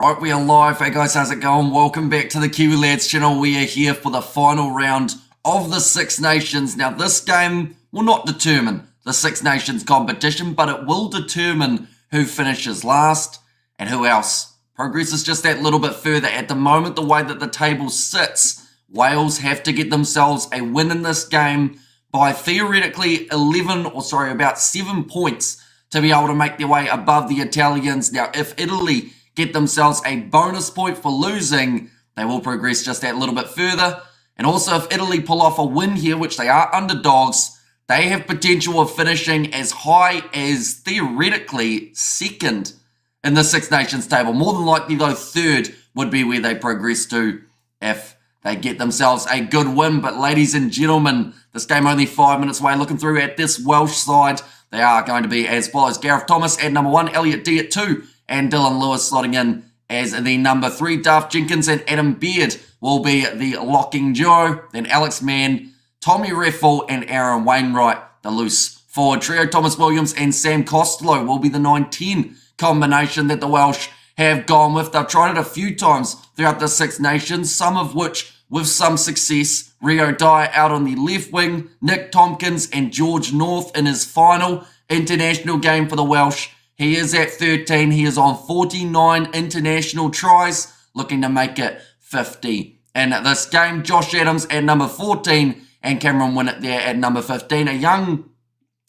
Right, we are live. Hey guys, how's it going? Welcome back to the Kiwi Lads channel. We are here for the final round of the Six Nations. Now, this game will not determine the Six Nations competition, but it will determine who finishes last and who else progresses just that little bit further. At the moment, the way that the table sits, Wales have to get themselves a win in this game by theoretically about 7 points to be able to make their way above the Italians. Now, if Italy get themselves a bonus point for losing, they will progress just that little bit further. And also, if Italy pull off a win here, which they are underdogs, they have potential of finishing as high as theoretically second in the Six Nations table. More than likely, though, third would be where they progress to if they get themselves a good win. But ladies and gentlemen, this game only 5 minutes away. Looking through at this Welsh side, they are going to be as follows. Gareth Thomas at number 1, Elliot D at 2, and Dylan Lewis slotting in as the number 3. Duff Jenkins and Adam Beard will be the locking duo. Then Alex Mann, Tommy Reffel, and Aaron Wainwright, the loose forward trio. Thomas Williams and Sam Costello will be the 9-10 combination that the Welsh have gone with. They've tried it a few times throughout the Six Nations, some of which with some success. Rio Dyer out on the left wing, Nick Tompkins and George North in his final international game for the Welsh. He is at 13. He is on 49 international tries, looking to make it 50 in this game. Josh Adams at number 14 and Cameron Winnett there at number 15. A young,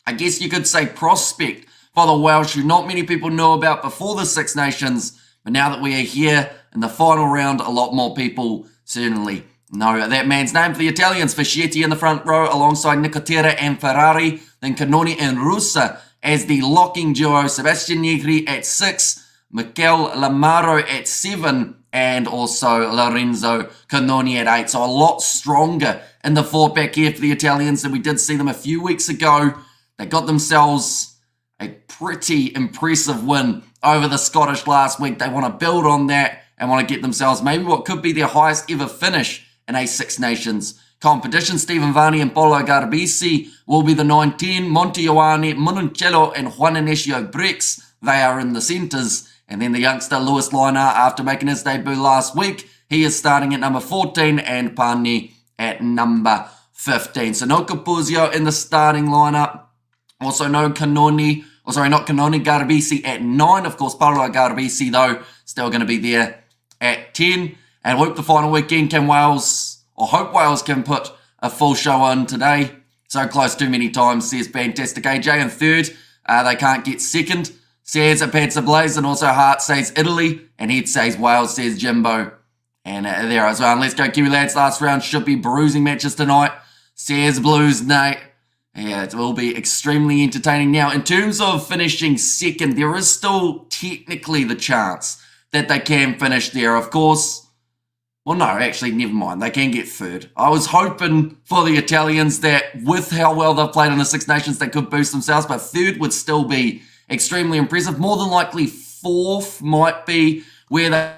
I guess you could say, prospect for the Welsh who not many people know about before the Six Nations. But now that we are here in the final round, a lot more people certainly know that man's name. For the Italians, Fischetti in the front row alongside Nicotera and Ferrari. Then Cannoni and Russa as the locking duo. Sebastian Negri at 6, Mikel Lamaro at 7, and also Lorenzo Cannoni at 8. So a lot stronger in the four-pack here for the Italians than we did see them a few weeks ago. They got themselves a pretty impressive win over the Scottish last week. They want to build on that and want to get themselves maybe what could be their highest ever finish in a Six Nations competition. Stephen Varney and Paulo Garbisi will be the 9-10. Monte Ioane, Mononcello, and Juan Inesio Brex, they are in the centres. And then the youngster Lewis Liner, after making his debut last week, he is starting at number 14, and Pani at number 15. So no Capuzio in the starting lineup. Also no Cannoni, not Cannoni, Garbisi at 9. Of course, Paulo Garbisi, though, still going to be there at 10. And hope the final weekend hope Wales can put a full show on today. So close too many times, says Fantastic AJ. In third, they can't get second, says Pazza Blaze, and also Hart says Italy, and Head says Wales, says Jimbo. And there as well. And let's go Kiwi Lads. Last round should be bruising matches tonight, says Blues Nate. Yeah, it will be extremely entertaining. Now, in terms of finishing second, there is still technically the chance that they can finish there. Of course, well, no, actually, never mind. They can get third. I was hoping for the Italians that with how well they've played in the Six Nations, they could boost themselves, but third would still be extremely impressive. More than likely, fourth might be where they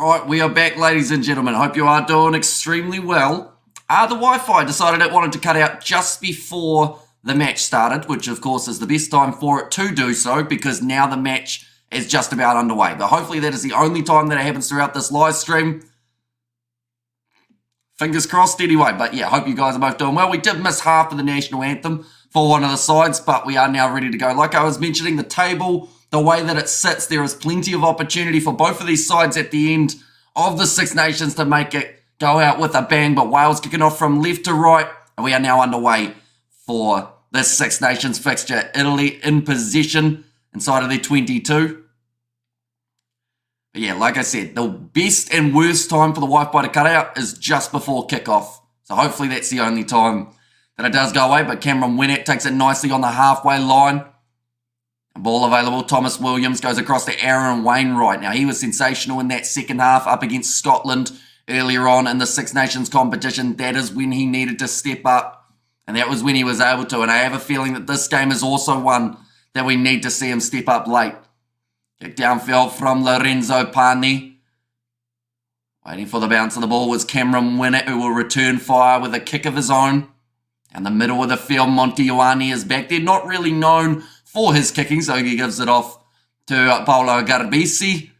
Right, we are back, ladies and gentlemen. Hope you are doing extremely well. The Wi-Fi decided it wanted to cut out just before the match started, which of course is the best time for it to do so because now the match is just about underway. But hopefully that is the only time that it happens throughout this live stream. Fingers crossed anyway. But yeah, hope you guys are both doing well. We did miss half of the national anthem for one of the sides, but we are now ready to go. Like I was mentioning, the table, the way that it sits, there is plenty of opportunity for both of these sides at the end of the Six Nations to make it go out with a bang. But Wales kicking off from left to right, and we are now underway for this Six Nations fixture. Italy in possession inside of their 22. But yeah, like I said, the best and worst time for the Wi-Fi to cut out is just before kickoff. So hopefully that's the only time that it does go away. But Cameron Winnett takes it nicely on the halfway line. Ball available. Thomas Williams goes across to Aaron Wainwright. Now, he was sensational in that second half up against Scotland earlier on in the Six Nations competition. That is when he needed to step up, and that was when he was able to. And I have a feeling that this game is also one that we need to see him step up late. Kick downfield from Lorenzo Pani. Waiting for the bounce of the ball was Cameron Winnett, who will return fire with a kick of his own. And the middle of the field, Monty Ioane is back there. Not really known for his kicking, so he gives it off to Paolo Garbisi.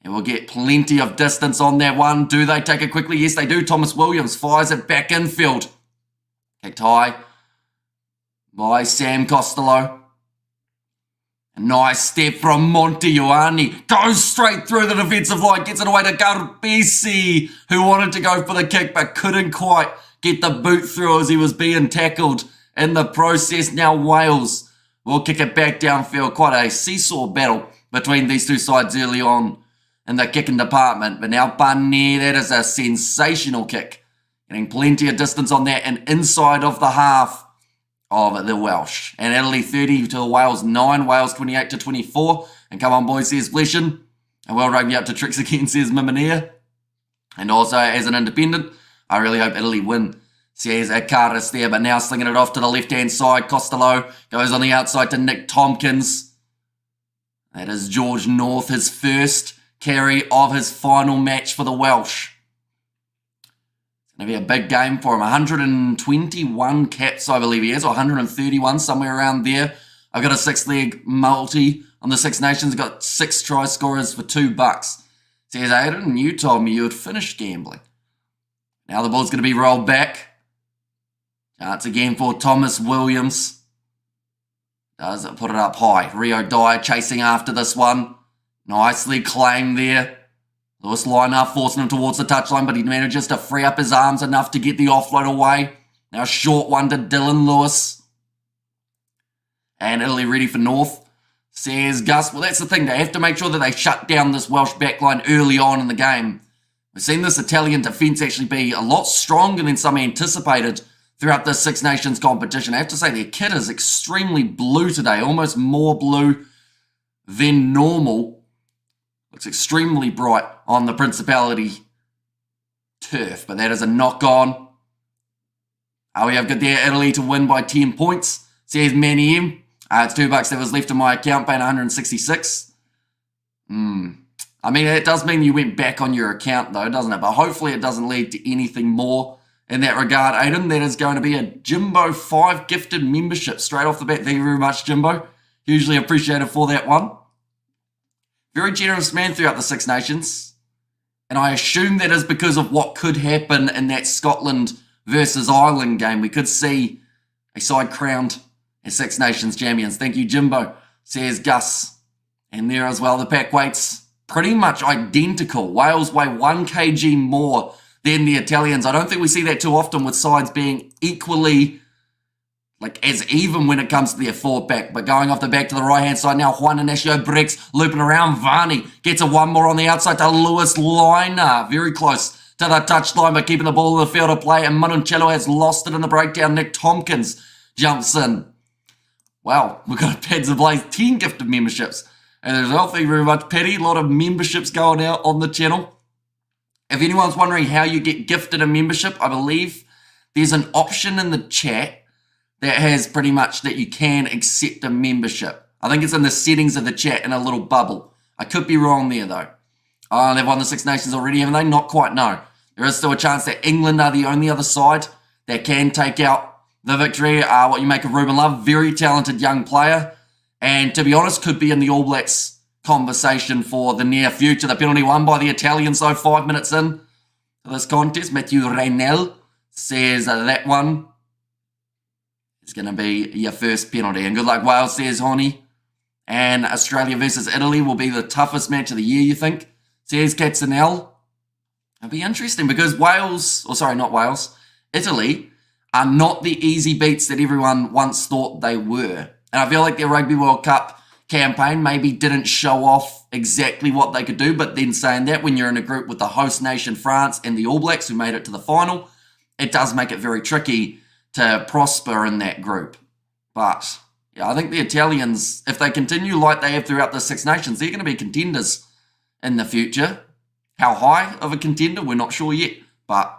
And we'll get plenty of distance on that one. Do they take it quickly? Yes, they do. Thomas Williams fires it back infield. Kicked high by Sam Costello. A nice step from Monty Ioane. Goes straight through the defensive line. Gets it away to Garbisi, who wanted to go for the kick but couldn't quite get the boot through as he was being tackled in the process. Now Wales will kick it back downfield. Quite a seesaw battle between these two sides early on in the kicking department. But now Pani, that is a sensational kick. Getting plenty of distance on that and inside of the half of the Welsh. And Italy 30 to Wales 9. Wales 28 to 24. And come on, boys, says Fleshin. And World Rugby up to tricks again, says Miminia. And also, as an independent, I really hope Italy win. Says Akaris there, but now slinging it off to the left-hand side. Costello goes on the outside to Nick Tompkins. That is George North, his first carry of his final match for the Welsh. It's going to be a big game for him. 121 caps, I believe he has, or 131, somewhere around there. I've got a six-leg multi on the Six Nations. I've got 6 try scorers for $2. Says Aiden, you told me you had finished gambling. Now the ball's going to be rolled back. Chance again for Thomas Williams. Does it put it up high. Rio Dyer chasing after this one. Nicely claimed there. Lewis Liner forcing him towards the touchline, but he manages to free up his arms enough to get the offload away. Now short one to Dylan Lewis. And Italy ready for North. Says Gus. Well, that's the thing. They have to make sure that they shut down this Welsh backline early on in the game. We've seen this Italian defence actually be a lot stronger than some anticipated throughout the Six Nations competition. I have to say their kit is extremely blue today, almost more blue than normal. Looks extremely bright on the Principality turf, but that is a knock-on. We have got there Italy to win by 10 points, says Manny M. It's $2 that was left in my account, paying 166. I mean, it does mean you went back on your account, though, doesn't it? But hopefully it doesn't lead to anything more in that regard, Aiden. That is going to be a Jimbo 5 gifted membership straight off the bat. Thank you very much, Jimbo. Hugely appreciated for that one. Very generous man throughout the Six Nations. And I assume that is because of what could happen in that Scotland versus Ireland game. We could see a side crowned as Six Nations champions. Thank you, Jimbo, says Gus. And there as well, the pack weights pretty much identical. Wales weigh 1 kg more than the Italians. I don't think we see that too often with sides being equally, as even when it comes to their forward pack. But going off the back to the right-hand side now, Juan Inacio breaks, looping around. Varney gets a one more on the outside to Lewis Liner. Very close to the touchline, but keeping the ball in the field of play. And Monticello has lost it in the breakdown. Nick Tompkins jumps in. Wow, we've got Pads of Blaze 10 gifted memberships. And as well, thank you very much, Paddy. A lot of memberships going out on the channel. If anyone's wondering how you get gifted a membership, I believe there's an option in the chat that has pretty much that you can accept a membership. I think it's in the settings of the chat in a little bubble. I could be wrong there, though. Oh, they've won the Six Nations already, haven't they? Not quite, no. There is still a chance that England are the only other side that can take out the victory. What you make of Ruben Love, very talented young player. And to be honest, could be in the All Blacks conversation for the near future. The penalty won by the Italians, though, 5 minutes in to this contest. Matthew Reynel says that one is going to be your first penalty. And good luck, Wales, says Honey. And Australia versus Italy will be the toughest match of the year, you think? Says Katzenell. It'll be interesting because Italy are not the easy beats that everyone once thought they were. And I feel like their Rugby World Cup campaign maybe didn't show off exactly what they could do, but then saying that when you're in a group with the host nation France and the All Blacks who made it to the final, it does make it very tricky to prosper in that group. But yeah, I think the Italians, if they continue like they have throughout the Six Nations, they're going to be contenders in the future. How high of a contender, we're not sure yet, but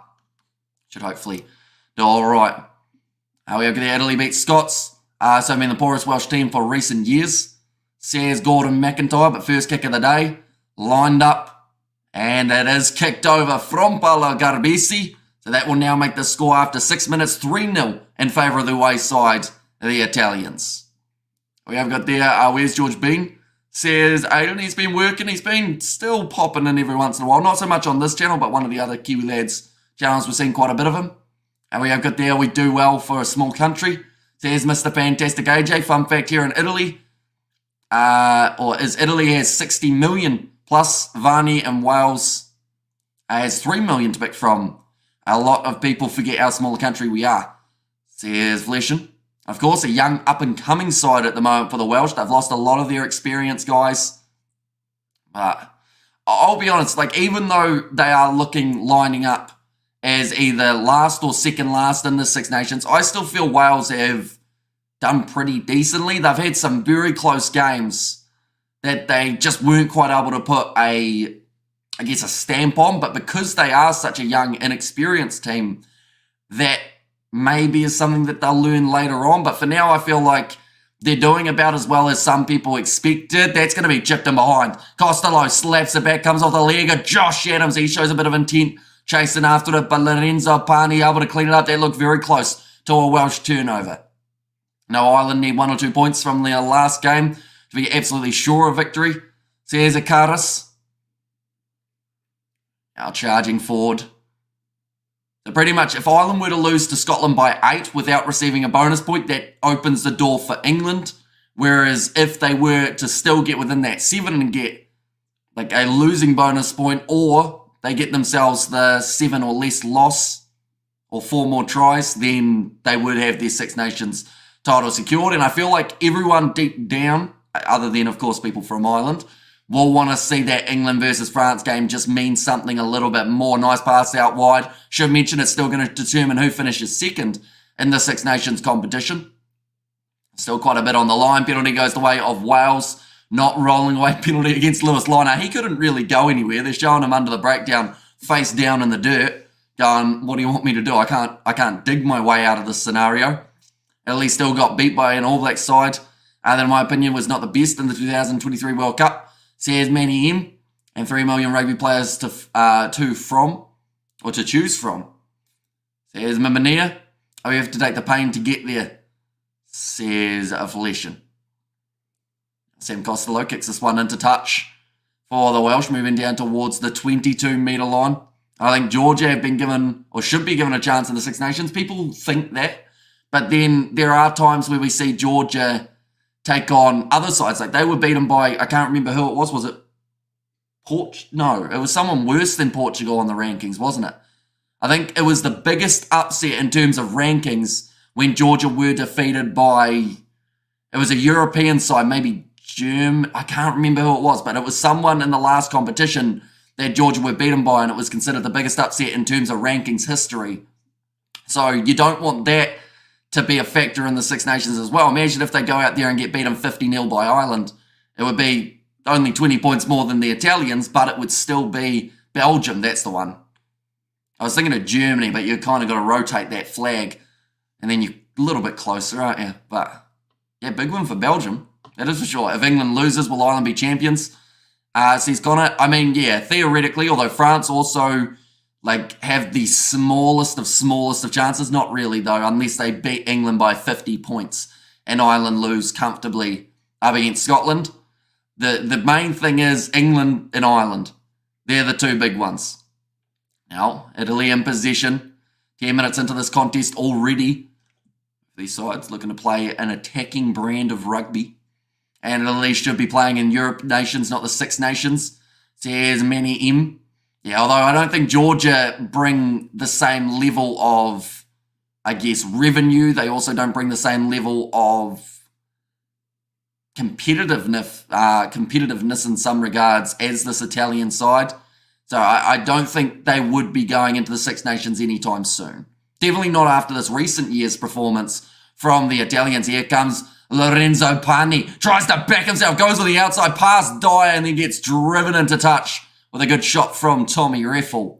should hopefully do all right. We have the Italy beat Scots, so the poorest Welsh team for recent years. Says Gordon McIntyre, but first kick of the day, lined up, and it is kicked over from Paolo Garbisi. So that will now make the score after 6 minutes 3-0 in favour of the away side, the Italians. We have got there, where's George Bean? Says Aiden, he's been working, he's been still popping in every once in a while. Not so much on this channel, but one of the other Kiwi Lads channels, we're seeing quite a bit of him. And we have got there, we do well for a small country. Says Mr. Fantastic AJ, fun fact here in Italy, Italy has 60 million plus Varney and Wales has 3 million to pick from. A lot of people forget how small a country we are. Says Fleshin. Of course, a young up-and-coming side at the moment for the Welsh. They've lost a lot of their experience, guys. But I'll be honest, even though they are lining up as either last or second last in the Six Nations, I still feel Wales have done pretty decently. They've had some very close games that they just weren't quite able to put a stamp on. But because they are such a young, inexperienced team, that maybe is something that they'll learn later on. But for now, I feel like they're doing about as well as some people expected. That's going to be chipped in behind. Costello slaps it back, comes off the leg of Josh Adams. He shows a bit of intent, chasing after it, but Lorenzo Pani able to clean it up. That looked very close to a Welsh turnover. Now, Ireland need 1 or 2 points from their last game to be absolutely sure of victory. Says Akaris. Now charging forward. So pretty much, if Ireland were to lose to Scotland by 8 without receiving a bonus point, that opens the door for England. Whereas if they were to still get within that 7 and get a losing bonus point, or they get themselves the 7 or less loss, or 4 more tries, then they would have their Six Nations title secured. And I feel like everyone deep down, other than, of course, people from Ireland, will want to see that England versus France game just mean something a little bit more. Nice pass out wide. Should mention it's still going to determine who finishes second in the Six Nations competition. Still quite a bit on the line. Penalty goes the way of Wales. Not rolling away penalty against Lewis Liner. He couldn't really go anywhere. They're showing him under the breakdown, face down in the dirt, going, what do you want me to do? I can't dig my way out of this scenario. Italy still got beat by an All Black side that, in my opinion, was not the best in the 2023 World Cup. Says Manny M, and 3 million rugby players to choose from. Says Mimania, we have to take the pain to get there. Says Affliction. Sam Costello kicks this one into touch for the Welsh, moving down towards the 22-metre line. I think Georgia have been given, or should be given, a chance in the Six Nations. People think that, but then there are times where we see Georgia take on other sides. They were beaten by, I can't remember who it was. Was it No, it was someone worse than Portugal on the rankings, wasn't it? I think it was the biggest upset in terms of rankings when Georgia were defeated by, it was a European side, maybe German, I can't remember who it was, but it was someone in the last competition that Georgia were beaten by, and it was considered the biggest upset in terms of rankings history. So you don't want that to be a factor in the Six Nations as well. Imagine if they go out there and get beaten 50-0 by Ireland. It would be only 20 points more than the Italians, but it would still be Belgium. That's the one. I was thinking of Germany, but you kind of got to rotate that flag, and then you're a little bit closer, aren't you? But yeah, big win for Belgium. That is for sure. If England loses, will Ireland be champions? So he's gonna, I mean, yeah, theoretically, although France also have the smallest of chances, not really though, unless they beat England by 50 points and Ireland lose comfortably up against Scotland. The main thing is England and Ireland. They're the two big ones. Now, Italy in possession. 10 minutes into this contest already. These sides looking to play an attacking brand of rugby. And Italy should be playing in Europe nations, not the Six Nations. So here's Manny M. Yeah, although I don't think Georgia bring the same level of, I guess, revenue. They also don't bring the same level of competitiveness in some regards as this Italian side. So I don't think they would be going into the Six Nations anytime soon. Definitely not after this recent year's performance from the Italians. Here comes Lorenzo Pani. Tries to back himself, goes with the outside pass, Dyer, and then gets driven into touch with a good shot from Tommy Reffel.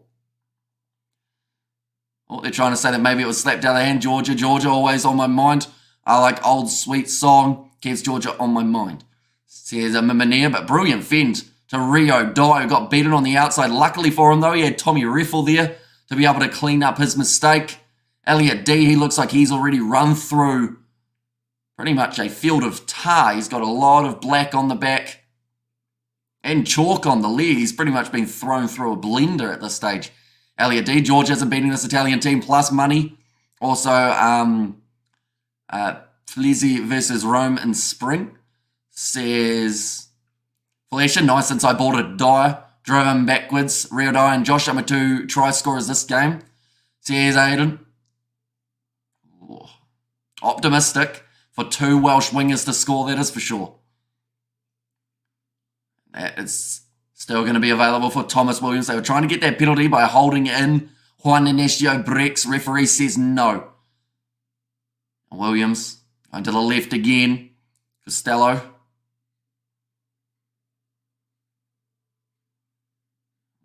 Oh, they're trying to say that maybe it was slapped out of hand. Georgia always on my mind. I like old sweet song. Keeps Georgia on my mind. Says a Mimania, but brilliant fend to Rio Dyer, who got beaten on the outside. Luckily for him, though, he had Tommy Reffel there to be able to clean up his mistake. Elliot D, he looks like he's already run through pretty much a field of tar. He's got a lot of black on the back and chalk on the leg. He's pretty much been thrown through a blender at this stage. Elliot D, Georgia hasn't beaten this Italian team plus money. Also, Flizzy versus Rome in spring. Says Felicia, nice inside ball to Dyer. Drove him backwards. Rio Dyer and Josh are my two try scorers this game. Says Aiden. Oh, optimistic for two Welsh wingers to score, that is for sure. That is still going to be available for Thomas Williams. They were trying to get that penalty by holding in Juan Inesio Brex. Referee says no. Williams going to the left again. Costello.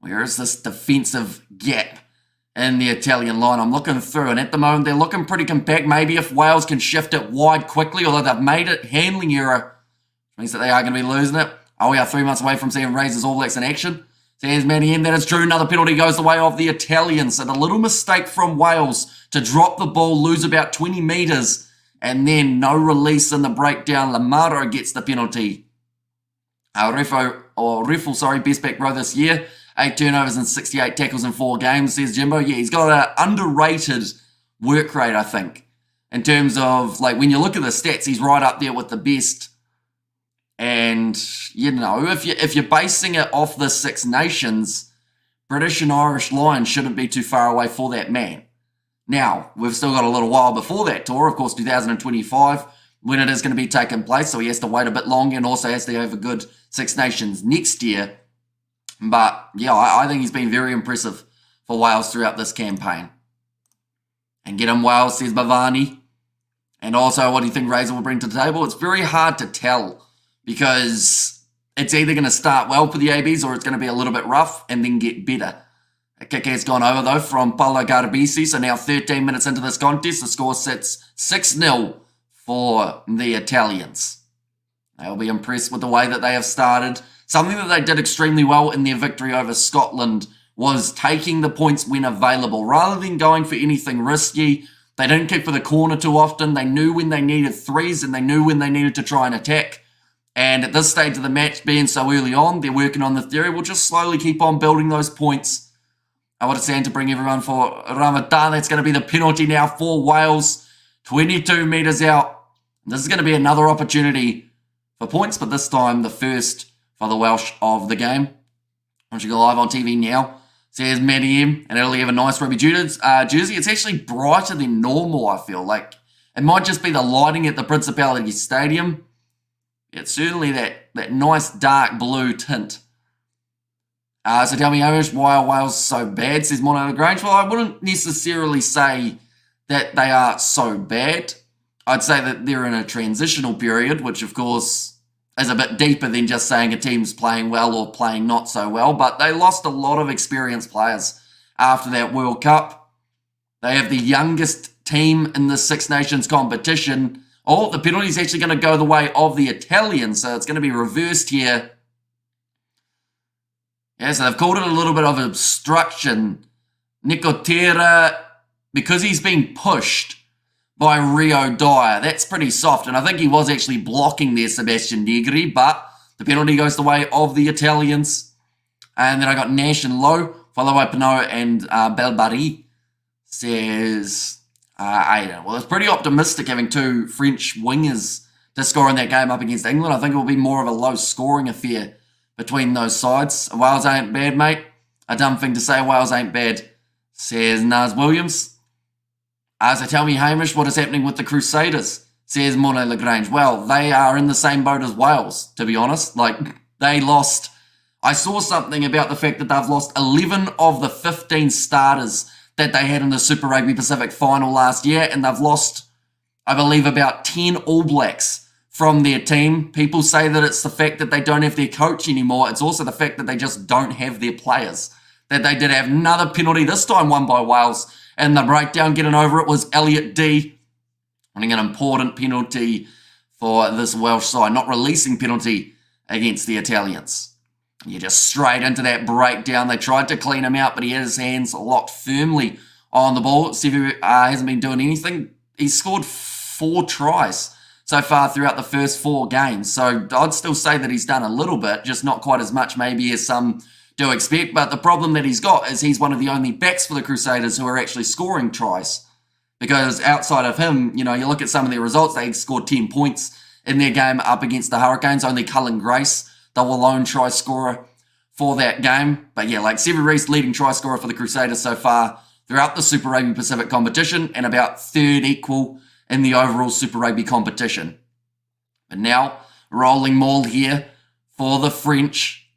Where is this defensive gap in the Italian line? I'm looking through, and at the moment they're looking pretty compact. Maybe if Wales can shift it wide quickly, although they've made it handling error, which means that they are going to be losing it. Oh, we are 3 months away from seeing Razors All Blacks in action. There's Manny M. That is true. Another penalty goes the way of the Italians. And a little mistake from Wales to drop the ball, lose about 20 metres, and then no release in the breakdown. Lamaro gets the penalty. Reffel, best back row this year. 8 turnovers and 68 tackles in 4 games, says Jimbo. Yeah, he's got an underrated work rate, I think. In terms of, when you look at the stats, he's right up there with the best. And, if you're basing it off the Six Nations, British and Irish Lions shouldn't be too far away for that man. Now, we've still got a little while before that tour, of course, 2025, when it is going to be taking place, so he has to wait a bit longer and also has to have a good Six Nations next year. But, yeah, I think he's been very impressive for Wales throughout this campaign. And get him Wales, says Bavani. And also, what do you think Razor will bring to the table? It's very hard to tell because it's either going to start well for the ABs or it's going to be a little bit rough and then get better. A kick has gone over, though, from Paulo Garbisi. So now 13 minutes into this contest, the score sits 6-0 for the Italians. They'll be impressed with the way that they have started. Something that they did extremely well in their victory over Scotland was taking the points when available. Rather than going for anything risky, they didn't kick for the corner too often. They knew when they needed threes and they knew when they needed to try and attack. And at this stage of the match, being so early on, they're working on the theory. We'll just slowly keep on building those points. I want to stand to bring everyone for Ramadan. That's going to be the penalty now for Wales. 22 metres out. This is going to be another opportunity for points, but this time the first for the Welsh of the game. Once you go live on TV now, says Matty M, and it'll have a nice rugby jersey. It's actually brighter than normal, I feel like. It might just be the lighting at the Principality Stadium. It's certainly that nice dark blue tint. So tell me, Hamish, why are Wales so bad, says Mono Grange? Well, I wouldn't necessarily say that they are so bad. I'd say that they're in a transitional period, which of course is a bit deeper than just saying a team's playing well or playing not so well, but they lost a lot of experienced players after that World Cup. They have the youngest team in the Six Nations competition. Oh, the penalty is actually going to go the way of the Italians, so it's going to be reversed here. Yeah, so they've called it a little bit of obstruction. Nicotera, because he's being pushed by Rio Dyer. That's pretty soft, and I think he was actually blocking there, Sebastian Negri, but the penalty goes the way of the Italians. And then I got Nash and Lowe, followed by Pinot and Belbari. Says, I don't know. Well, it's pretty optimistic having two French wingers to score in that game up against England. I think it will be more of a low-scoring affair between those sides. Wales ain't bad, mate. A dumb thing to say, Wales ain't bad, says Naz Williams. So tell me, Hamish, what is happening with the Crusaders, says Monet Lagrange. Well, they are in the same boat as Wales, to be honest. Like, they lost. I saw something about the fact that they've lost 11 of the 15 starters that they had in the Super Rugby Pacific final last year, and they've lost, I believe, about 10 All Blacks from their team. People say that it's the fact that they don't have their coach anymore. It's also the fact that they just don't have their players. That they did have another penalty, this time won by Wales, and the breakdown getting over it was Elliot D, winning an important penalty for this Welsh side, not releasing penalty against the Italians. You just straight into that breakdown. They tried to clean him out, but he had his hands locked firmly on the ball. Sevu hasn't been doing anything. He's scored 4 tries so far throughout the first 4 games. So I'd still say that he's done a little bit, just not quite as much maybe as some do expect. But the problem that he's got is he's one of the only backs for the Crusaders who are actually scoring tries. Because outside of him, you know, you look at some of their results, they scored 10 points in their game up against the Hurricanes. Only Cullen Grace, the lone try scorer for that game. But yeah, like Sevu Reece, leading try scorer for the Crusaders so far throughout the Super Rugby Pacific competition, and about third equal in the overall Super Rugby competition. But now, rolling maul here for the French.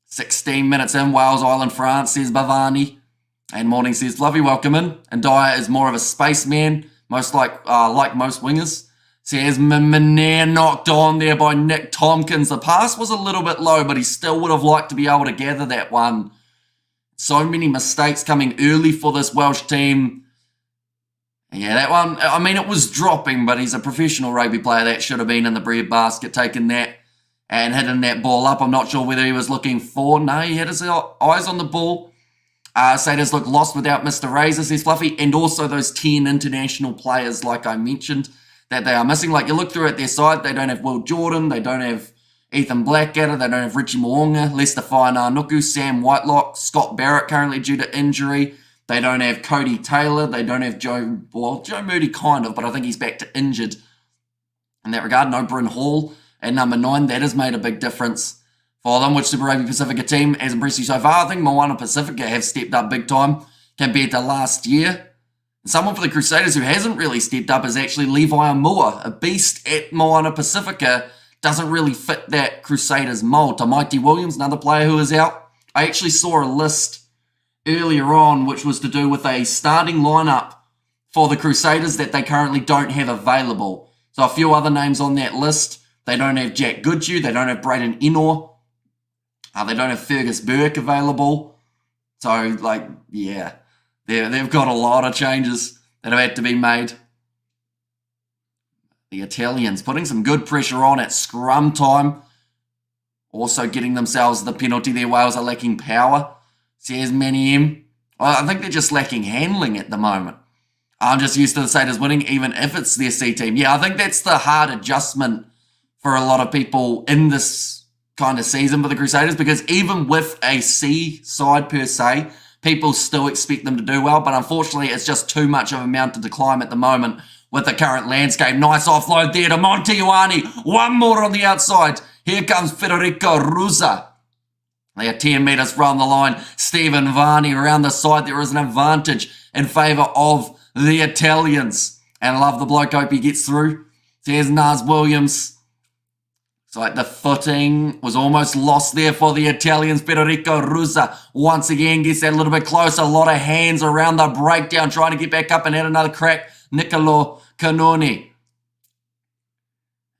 16 minutes in, Wales Island, France, says Bavani. And Morning says, Fluffy, welcome in. And Dyer is more of a spaceman, most like most wingers. Says Manair knocked on there by Nick Tompkins. The pass was a little bit low, but he still would have liked to be able to gather that one. So many mistakes coming early for this Welsh team. Yeah, that one, I mean, it was dropping, but he's a professional rugby player. That should have been in the bread basket, taking that and hitting that ball up. I'm not sure whether he was looking for. No, he had his eyes on the ball. Saders looked lost without Mr. Razor, says Fluffy, and also those 10 international players, like I mentioned, that they are missing. Like, you look through at their side, they don't have Will Jordan, they don't have Ethan Blackadder, they don't have Richie Moonga, Lester Whainarnuku, Sam Whitelock, Scott Barrett currently due to injury. They don't have Cody Taylor. They don't have Joe Moody kind of, but I think he's back to injured in that regard. No Bryn Hall at number 9. That has made a big difference for them, which Super Rugby Pacifica team has impressed you so far. I think Moana Pacifica have stepped up big time compared to last year. Someone for the Crusaders who hasn't really stepped up is actually Levi Amua, a beast at Moana Pacifica. Doesn't really fit that Crusaders mold. Tamaiti Williams, another player who is out. I actually saw a list earlier on, which was to do with a starting lineup for the Crusaders that they currently don't have available. So a few other names on that list. They don't have Jack Goodhue. They don't have Braden Enor. They don't have Fergus Burke available. So, like, yeah, they've got a lot of changes that have had to be made. The Italians putting some good pressure on at scrum time. Also getting themselves the penalty there. Wales are lacking power, says Manny M. Well, I think they're just lacking handling at the moment. I'm just used to the Satyrs winning, even if it's their C team. Yeah, I think that's the hard adjustment for a lot of people in this kind of season for the Crusaders, because even with a C side per se, people still expect them to do well, but unfortunately it's just too much of a mountain to climb at the moment with the current landscape. Nice offload there to Monte Ioane. One more on the outside. Here comes Federico Rusa. They are 10 metres from the line. Stephen Varney around the side. There is an advantage in favour of the Italians. And I love the bloke. Hope he gets through. There's Naz Williams. It's like the footing was almost lost there for the Italians. Federico Rusa once again gets that a little bit closer. A lot of hands around the breakdown, trying to get back up and add another crack. Nicolo Canoni.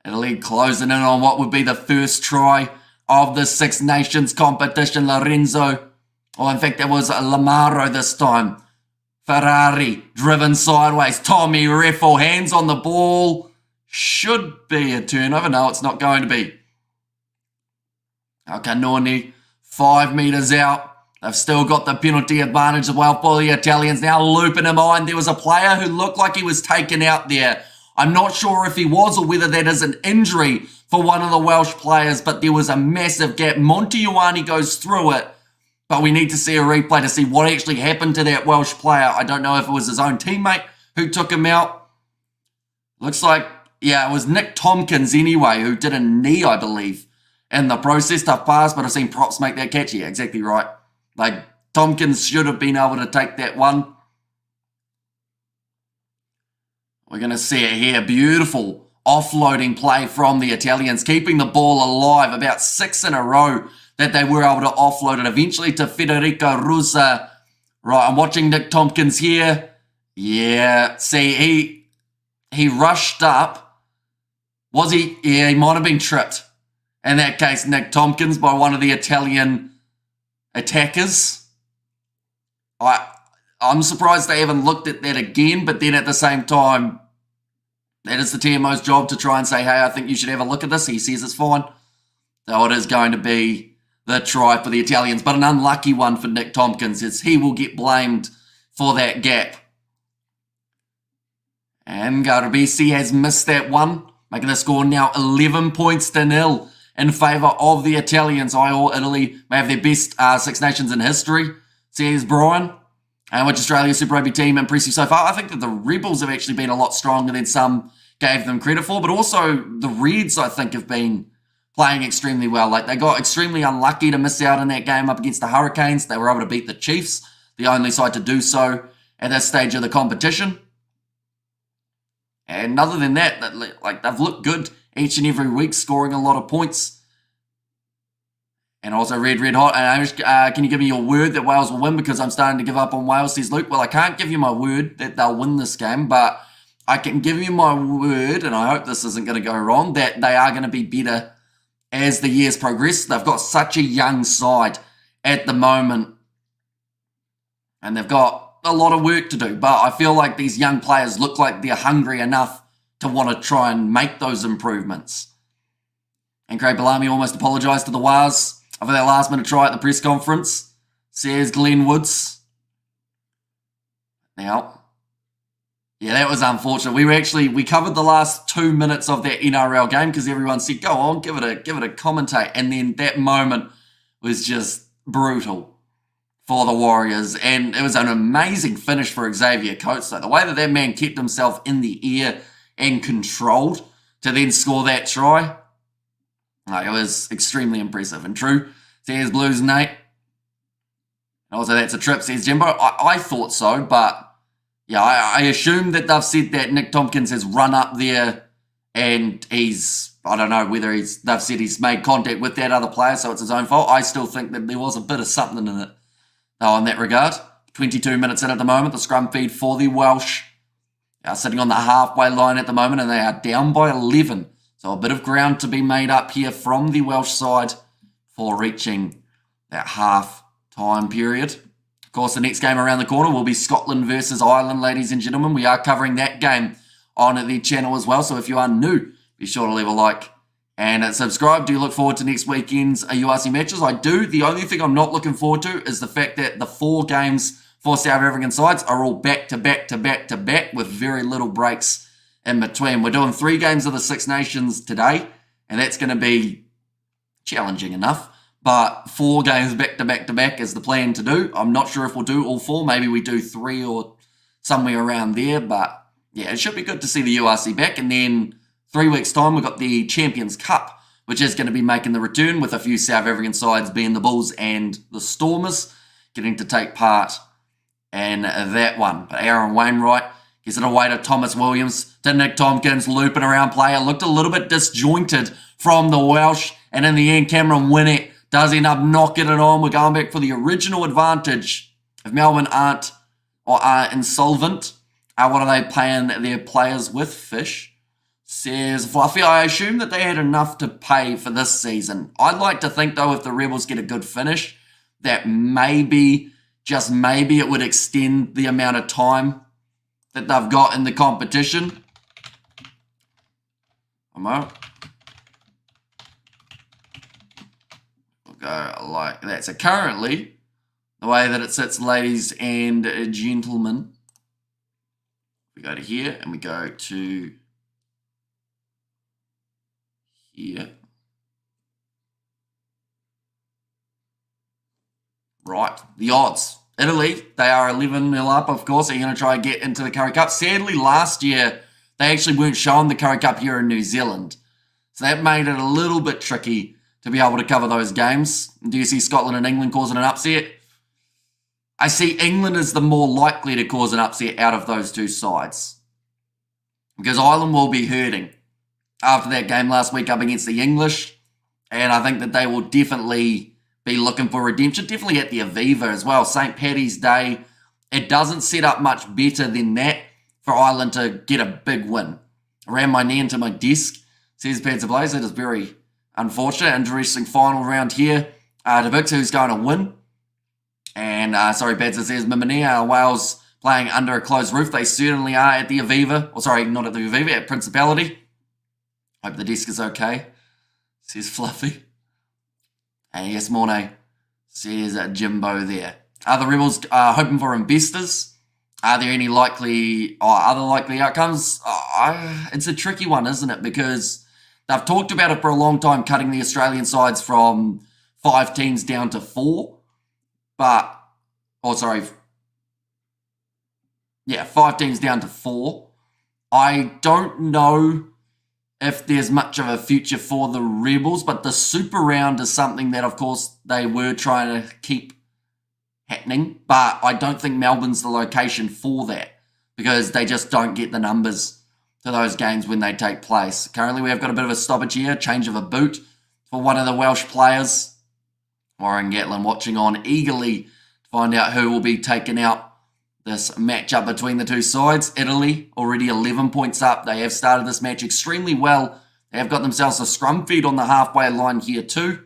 Italy closing in on what would be the first try of the Six Nations competition. Lorenzo, or in fact it was Lamaro this time. Ferrari driven sideways. Tommy Reffel, hands on the ball. Should be a turnover. No, it's not going to be. Canoni 5 metres out. They've still got the penalty advantage as well for the Italians. Now looping him on. There was a player who looked like he was taken out there. I'm not sure if he was or whether that is an injury for one of the Welsh players, but there was a massive gap. Monty Ioane goes through it, but we need to see a replay to see what actually happened to that Welsh player. I don't know if it was his own teammate who took him out. Looks like, yeah, it was Nick Tompkins anyway, who did a knee, I believe, in the process. Tough pass, but I've seen props make that catch. Yeah, exactly right. Like, Tompkins should have been able to take that one. We're going to see it here. Beautiful offloading play from the Italians, keeping the ball alive. About 6 in a row that they were able to offload it. Eventually to Federico Rusa. Right, I'm watching Nick Tompkins here. Yeah, see, he rushed up. Was he? Yeah, he might have been tripped. In that case, Nick Tompkins, by one of the Italian attackers. I'm surprised they haven't looked at that again, but then at the same time, that is the TMO's job to try and say, hey, I think you should have a look at this. He says it's fine. So it is going to be the try for the Italians, but an unlucky one for Nick Tompkins, as he will get blamed for that gap. And Garbisi has missed that one, making the score now 11 points to 0 in favour of the Italians. Italy may have their best Six Nations in history, says Brian. And which Australia's Super Rugby team impressive so far. I think that the Rebels have actually been a lot stronger than some gave them credit for, but also the Reds, I think, have been playing extremely well. Like, they got extremely unlucky to miss out in that game up against the Hurricanes. They were able to beat the Chiefs, the only side to do so at this stage of the competition. And other than that, like, they've looked good each and every week, scoring a lot of points. And also red hot. And can you give me your word that Wales will win? Because I'm starting to give up on Wales, says Luke. Well, I can't give you my word that they'll win this game, but I can give you my word, and I hope this isn't going to go wrong, that they are going to be better as the years progress. They've got such a young side at the moment, and they've got a lot of work to do. But I feel like these young players look like they're hungry enough to want to try and make those improvements. And Craig Bellamy almost apologised to the Wars for that last minute try at the press conference, says Glenn Woods. Now, yeah, that was unfortunate. We covered the last 2 minutes of that NRL game because everyone said, go on, give it a commentate. And then that moment was just brutal for the Warriors. And it was an amazing finish for Xavier Coates, though. The way that that man kept himself in the air and controlled to then score that try, it was extremely impressive. And true, says Blues Nate. Also, that's a trip, says Jimbo. I thought so, but yeah, I assume that they've said that Nick Tompkins has run up there and I don't know whether they've said he's made contact with that other player, so it's his own fault. I still think that there was a bit of something in it, though, in that regard. 22 minutes in at the moment, the scrum feed for the Welsh are sitting on the halfway line at the moment, and they are down by 11. So a bit of ground to be made up here from the Welsh side for reaching that half-time period. Of course, the next game around the corner will be Scotland versus Ireland, ladies and gentlemen. We are covering that game on the channel as well. So if you are new, be sure to leave a like and subscribe. Do you look forward to next weekend's URC matches? I do. The only thing I'm not looking forward to is the fact that the 4 games for South African sides are all back-to-back with very little breaks in between. We're doing 3 games of the Six Nations today, and that's going to be challenging enough. But 4 games back-to-back is the plan to do. I'm not sure if we'll do all 4. Maybe we do 3 or somewhere around there. But yeah, it should be good to see the URC back. And then 3 weeks' time, we've got the Champions Cup, which is going to be making the return with a few South African sides being the Bulls and the Stormers getting to take part in that one. But Aaron Wainwright gives it away to Thomas Williams, to Nick Tompkins, looping around player. Looked a little bit disjointed from the Welsh. And in the end, Cameron Winnett does end up knocking it on. We're going back for the original advantage. If Melbourne are insolvent, what are they paying their players with? Fish, says Fluffy. I assume that they had enough to pay for this season. I'd like to think, though, if the Rebels get a good finish, that maybe, just maybe, it would extend the amount of time that they've got in the competition. go like that. So currently, the way that it sits, ladies and gentlemen, we go to here and we go to here. Right, the odds. Italy, they are 11-0 up, of course. They're going to try and get into the Currie Cup. Sadly, last year, they actually weren't showing the Currie Cup here in New Zealand. So that made it a little bit tricky to be able to cover those games. Do you see Scotland and England causing an upset? I see England as the more likely to cause an upset out of those two sides. Because Ireland will be hurting after that game last week up against the English. And I think that they will definitely be looking for redemption. Definitely at the Aviva as well. St. Paddy's Day. It doesn't set up much better than that for Ireland to get a big win. I ran my knee into my desk, says Principality. That is very unfortunate. Interesting final round here. DeVix, who's going to win. And, sorry, Badzer says, Mimania, Wales playing under a closed roof. They certainly are at the Aviva. Or sorry, not at the Aviva, at Principality. Hope the desk is okay, says Fluffy. And yes, Mornay, says Jimbo there. Are the Rebels hoping for investors? Are there any likely or other likely outcomes? It's a tricky one, isn't it? Because they've talked about it for a long time, cutting the Australian sides from 5 teams down to 4. But, 5 teams down to 4. I don't know if there's much of a future for the Rebels, but the Super Round is something that, of course, they were trying to keep happening. But I don't think Melbourne's the location for that because they just don't get the numbers to those games when they take place. Currently, we have got a bit of a stoppage here, change of a boot for one of the Welsh players. Warren Gatlin watching on eagerly to find out who will be taking out this matchup between the two sides. Italy already 11 points up. They have started this match extremely well. They have got themselves a scrum feed on the halfway line here too.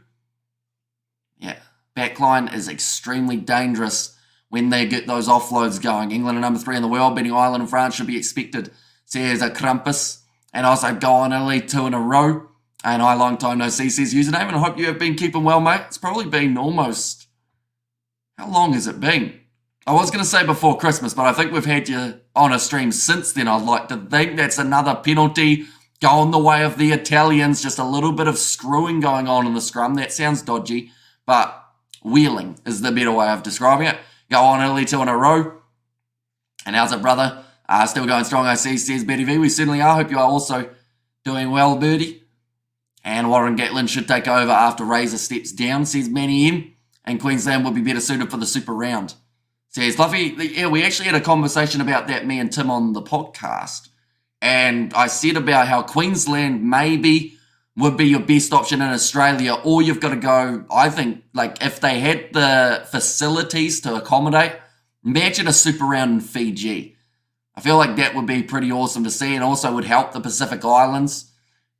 Yeah, backline is extremely dangerous when they get those offloads going. England are number 3 in the world, beating Ireland and France should be expected, says a Krampus. And also go on Italy 2 in a row. And I long time no see says username, and I hope you have been keeping well, mate. It's probably been almost, how long has it been? I was going to say before Christmas, but I think we've had you on a stream since then. I'd like to think that's another penalty going the way of the Italians. Just a little bit of screwing going on in the scrum. That sounds dodgy, but wheeling is the better way of describing it. Go on Italy 2 in a row. And how's it, brother? Still going strong, I see, says Betty V. We certainly are. Hope you are also doing well, Birdie. And Warren Gatlin should take over after Razor steps down, says Manny M. And Queensland will be better suited for the Super Round. Says Fluffy, yeah, we actually had a conversation about that, me and Tim, on the podcast. And I said about how Queensland maybe would be your best option in Australia, or you've got to go, I think, like if they had the facilities to accommodate, imagine a Super Round in Fiji. I feel like that would be pretty awesome to see and also would help the Pacific Islands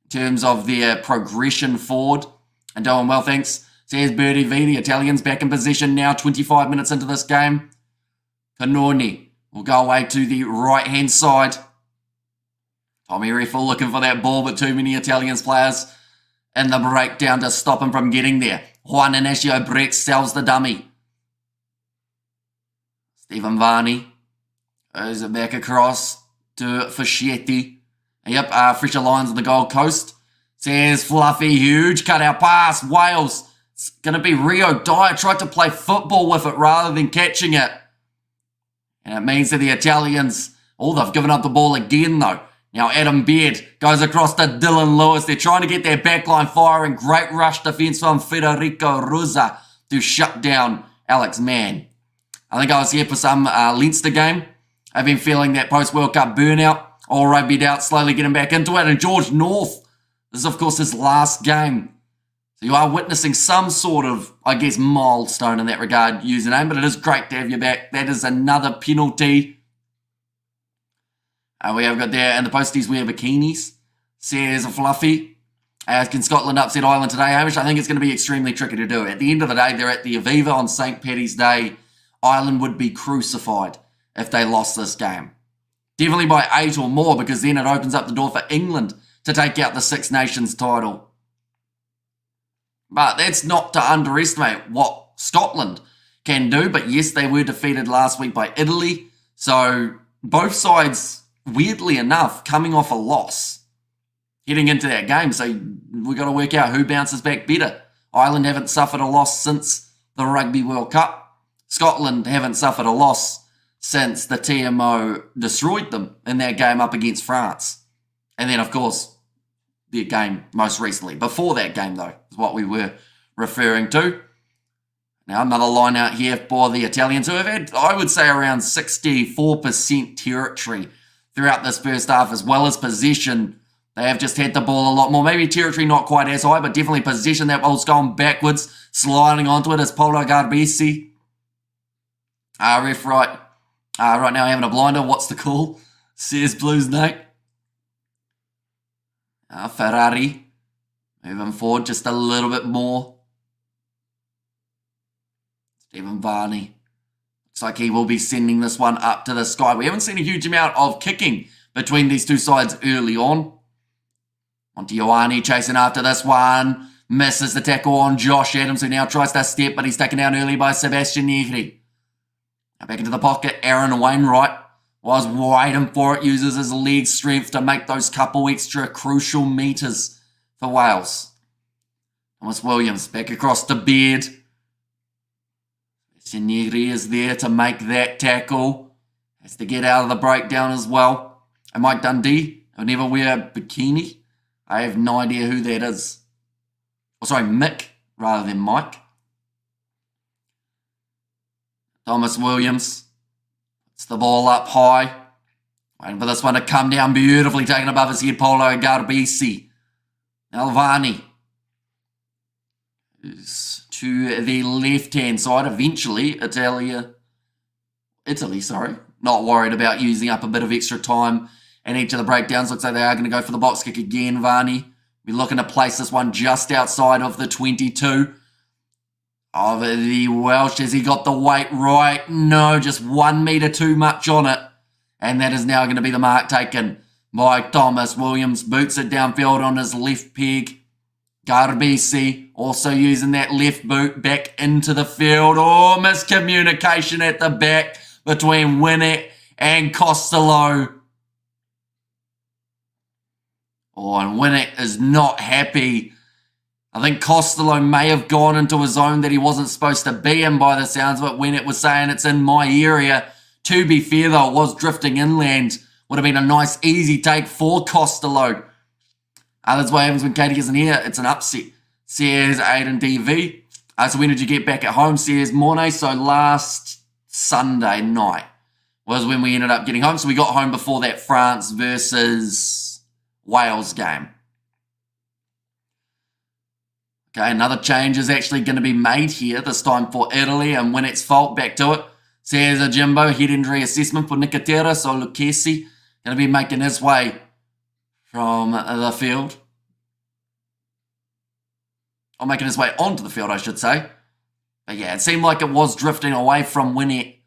in terms of their progression forward. And doing well, thanks. Says Birdie V, the Italians back in position now, 25 minutes into this game. Canoni will go away to the right-hand side. Tommy Reffel looking for that ball, but too many Italians players in the breakdown to stop him from getting there. Juan Inacio Brett sells the dummy. Stephen Varney goes it back across to Fischetti. Yep, Fresher Lions on the Gold Coast. Says Fluffy, huge cutout pass. Wales, it's going to be Rio Dyer. Tried to play football with it rather than catching it. And it means that the Italians, they've given up the ball again though. Now Adam Beard goes across to Dylan Lewis. They're trying to get their backline firing. Great rush defence from Federico Ruza to shut down Alex Mann. I think I was here for some Leinster game. I've been feeling that post-World Cup burnout. All rugbyed out, slowly getting back into it. And George North, this is of course his last game. So you are witnessing some sort of, I guess, milestone in that regard, username, but it is great to have you back. That is another penalty. We have got there, and the posties wear bikinis, says Fluffy. Can Scotland upset Ireland today, Hamish? I think it's going to be extremely tricky to do. At the end of the day, they're at the Aviva on St. Paddy's Day. Ireland would be crucified if they lost this game. Definitely by 8 or more, because then it opens up the door for England to take out the Six Nations title. But that's not to underestimate what Scotland can do. But yes, they were defeated last week by Italy. So both sides, weirdly enough, coming off a loss heading into that game. So we've got to work out who bounces back better. Ireland haven't suffered a loss since the Rugby World Cup. Scotland haven't suffered a loss since the TMO destroyed them in that game up against France. And then, of course, their game most recently. Before that game, though, is what we were referring to. Now, another line out here for the Italians, who have had, I would say, around 64% territory throughout this first half, as well as possession. They have just had the ball a lot more. Maybe territory not quite as high, but definitely possession. That ball's gone backwards, sliding onto it as Polo Garbisi. Ref right now having a blinder. What's the call? Says Blues Nate. Ferrari moving forward just a little bit more. Stephen Varney. Looks like he will be sending this one up to the sky. We haven't seen a huge amount of kicking between these two sides early on. Montijoani chasing after this one. Misses the tackle on Josh Adams, who now tries to step, but he's taken down early by Sebastian Negri. Now back into the pocket, Aaron Wainwright was waiting for it, uses his leg strength to make those couple extra crucial metres for Wales. Thomas Williams back across to Beard. Sebastian Negri is there to make that tackle. Has to get out of the breakdown as well. And Mike Dundee, who'll never wear a bikini. I have no idea who that is. Oh, sorry, Mick rather than Mike. Thomas Williams puts the ball up high. Waiting for this one to come down beautifully, taken above his head, Polo Garbisi. Alvani is to the left-hand side. Eventually, Italy, not worried about using up a bit of extra time in each of the breakdowns. Looks like they are going to go for the box kick again, Varney. We're looking to place this one just outside of the 22 of the Welsh. Has he got the weight right? No, just 1 metre too much on it. And that is now going to be the mark taken by Thomas Williams. Boots it downfield on his left peg. Garbisi also using that left boot back into the field. Oh, miscommunication at the back between Winnick and Costello. Oh, and Winnick is not happy. I think Costello may have gone into a zone that he wasn't supposed to be in by the sounds of it when it was saying it's in my area. To be fair, though, it was drifting inland. Would have been a nice, easy take for Costello. That's why Evans when Katie isn't here. It's an upset. Says Aiden DV. So when did you get back at home? Says Mornay. So last Sunday night was when we ended up getting home. So we got home before that France versus Wales game. Okay, another change is actually going to be made here, this time for Italy, and when it's fault, back to it. Says a Jimbo, head injury assessment for Nicotera, so Lucchesi going to be making his way from the field. Or making his way onto the field, I should say. But yeah, it seemed like it was drifting away from Winnick.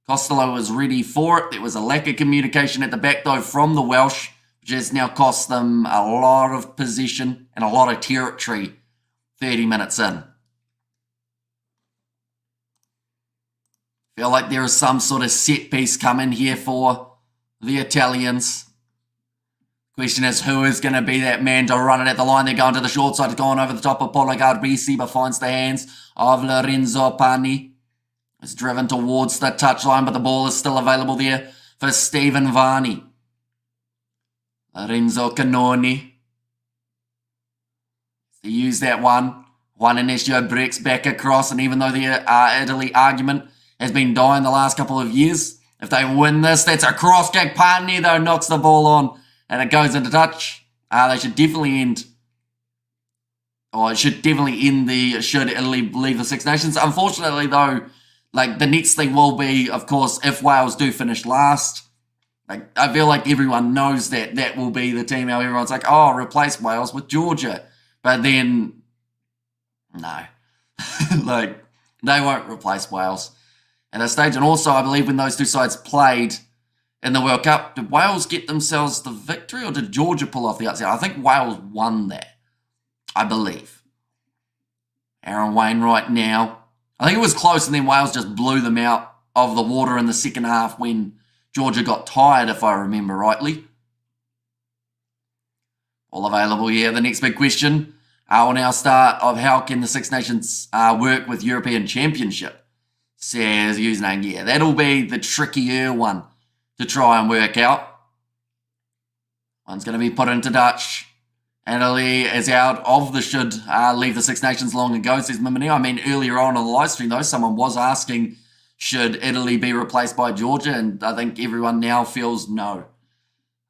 Costello was ready for it. There was a lack of communication at the back, though, from the Welsh, which has now cost them a lot of possession and a lot of territory 30 minutes in. Feel like there is some sort of set piece coming here for the Italians. Question is, who is going to be that man to run it at the line? They're going to the short side, going over the top of Polo Garbisi, but finds the hands of Lorenzo Pani. It's driven towards the touchline, but the ball is still available there for Stephen Varney. Lorenzo Canoni. They use that one. Juan Inesio breaks back across, and even though the Italy argument has been dying the last couple of years, if they win this, that's a cross kick. Pani, though, knocks the ball on, and it goes into touch. They should definitely end, or it should definitely end should Italy leave the Six Nations. Unfortunately, though, like the next thing will be, of course, if Wales do finish last. Like, I feel like everyone knows that that will be the team. How everyone's like, oh, replace Wales with Georgia. But then, no. Like, they won't replace Wales at that stage. And also, I believe when those two sides played in the World Cup, did Wales get themselves the victory or did Georgia pull off the upset? I think Wales won that, I believe. Aaron Wainwright now. I think it was close, and then Wales just blew them out of the water in the second half when Georgia got tired, if I remember rightly. All available here. The next big question will now start of how can the Six Nations work with European Championship? Says username. Yeah, that'll be the trickier one to try and work out. One's going to be put into Dutch. Italy is out of the should leave the Six Nations long ago, says Mimini. I mean, earlier on the live stream, though, someone was asking, should Italy be replaced by Georgia? And I think everyone now feels no.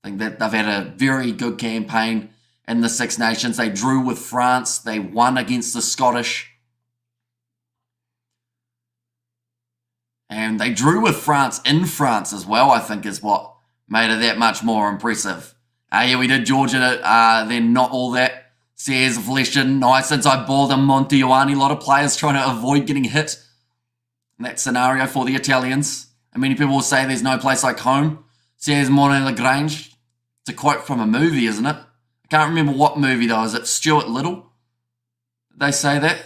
I think that they've had a very good campaign in the Six Nations. They drew with France. They won against the Scottish. And they drew with France in France as well, I think, is what made it that much more impressive. Yeah, we did Georgia, then not all that. Says Fleshin, nice since I bought them Monte Ioane. A lot of players trying to avoid getting hit in that scenario for the Italians. And many people will say there's no place like home. Says Monet Lagrange. It's a quote from a movie, isn't it? I can't remember what movie though. Is it Stuart Little? Did they say that?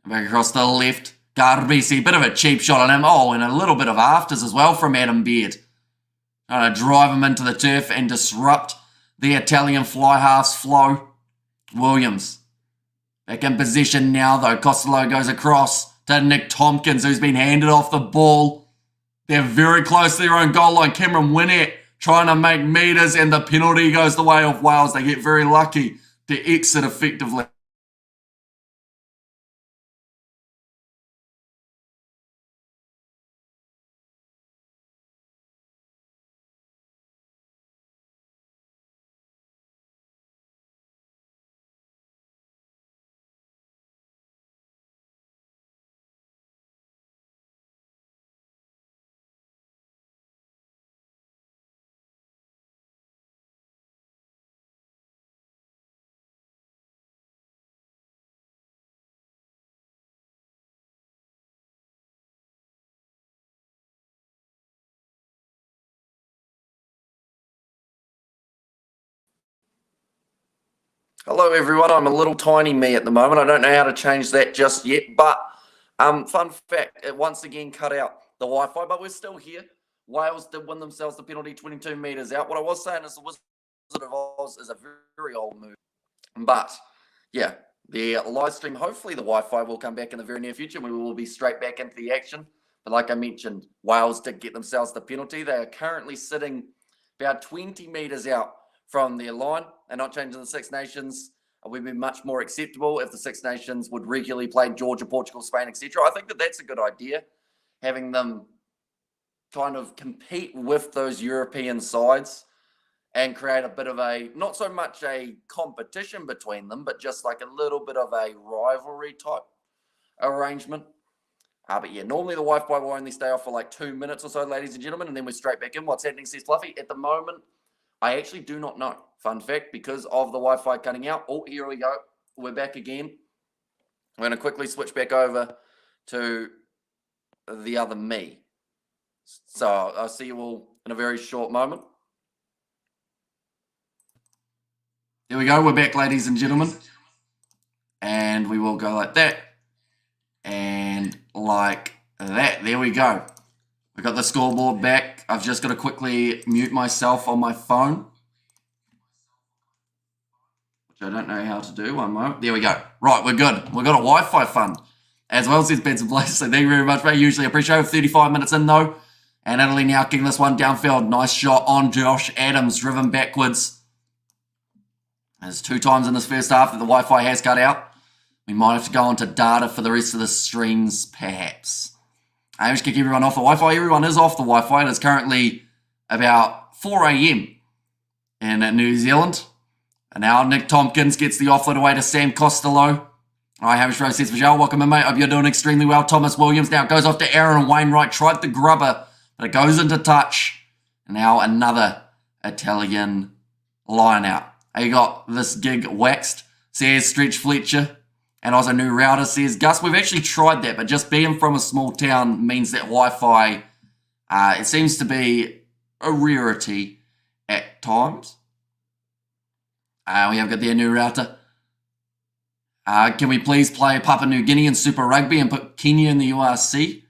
Back across the left. Garbisi, bit of a cheap shot on him. Oh, and a little bit of afters as well from Adam Beard. Trying to drive him into the turf and disrupt the Italian fly half's flow. Williams. Back in possession now though. Costello goes across to Nick Tompkins, who's been handed off the ball. They're very close to their own goal line. Cameron Winnett trying to make meters, and the penalty goes the way of Wales. They get very lucky to exit effectively. Hello everyone, I'm a little tiny me at the moment. I don't know how to change that just yet, but fun fact, it once again cut out the Wi-Fi, but we're still here. Wales did win themselves the penalty 22 metres out. What I was saying is the Wizard of Oz is a very old movie. But yeah, the live stream, hopefully the Wi-Fi will come back in the very near future. We will be straight back into the action. But like I mentioned, Wales did get themselves the penalty. They are currently sitting about 20 metres out from their line. They're not changing the Six Nations. It would be much more acceptable if the Six Nations would regularly play Georgia, Portugal, Spain, etc. I think that that's a good idea, having them kind of compete with those European sides and create a bit of a, not so much a competition between them, but just like a little bit of a rivalry type arrangement. But yeah, normally the Wi-Fi will only stay off for like 2 minutes or so, ladies and gentlemen, and then we're straight back in. What's happening, says Fluffy? At the moment, I actually do not know. Fun fact, because of the Wi-Fi cutting out. Oh, here we go. We're back again. We're going to quickly switch back over to the other me. So I'll see you all in a very short moment. There we go. We're back, ladies and gentlemen. And we will go like that. And like that. There we go. We've got the scoreboard back. I've just got to quickly mute myself on my phone, which I don't know how to do. One moment. There we go. Right, we're good. We've got a Wi-Fi fund. As well, says Beds and Blaze. So thank you very much, mate. Usually appreciate it. 35 minutes in, though. And Italy now kicking this one downfield. Nice shot on Josh Adams, driven backwards. There's 2 times in this first half that the Wi-Fi has cut out. We might have to go onto data for the rest of the streams, perhaps. I just kick everyone off the Wi-Fi. Everyone is off the Wi-Fi. It is currently about 4 a.m. in New Zealand. And now Nick Tompkins gets the offload away to Sam Costello. All right, Hamish Rose says, Vijay, welcome in, mate. Hope you're doing extremely well. Thomas Williams now goes off to Aaron Wainwright. Tried the grubber, but it goes into touch. And now another Italian line out. You got this gig waxed, says Stretch Fletcher. And also new router says, Gus, we've actually tried that, but just being from a small town means that Wi-Fi, it seems to be a rarity at times. We have got their new router. Can we please play Papua New Guinea in Super Rugby and put Kenya in the URC?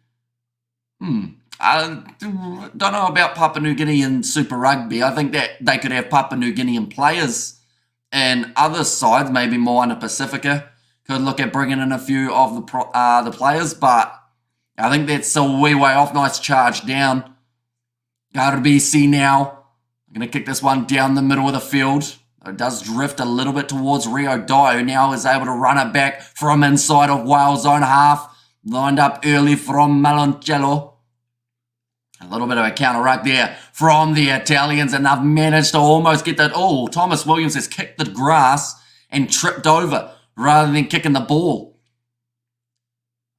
I don't know about Papua New Guinea in Super Rugby. I think that they could have Papua New Guinean players and other sides, maybe Moana Pacifica, could look at bringing in a few of the players, but I think that's a wee way off. Nice charge down. Go to BC now. I'm going to kick this one down the middle of the field. It does drift a little bit towards Rio Dai, who now is able to run it back from inside of Wales' own half. Lined up early from Maloncello. A little bit of a counter-ruck there from the Italians, and they've managed to almost get that. Oh, Thomas Williams has kicked the grass and tripped over rather than kicking the ball.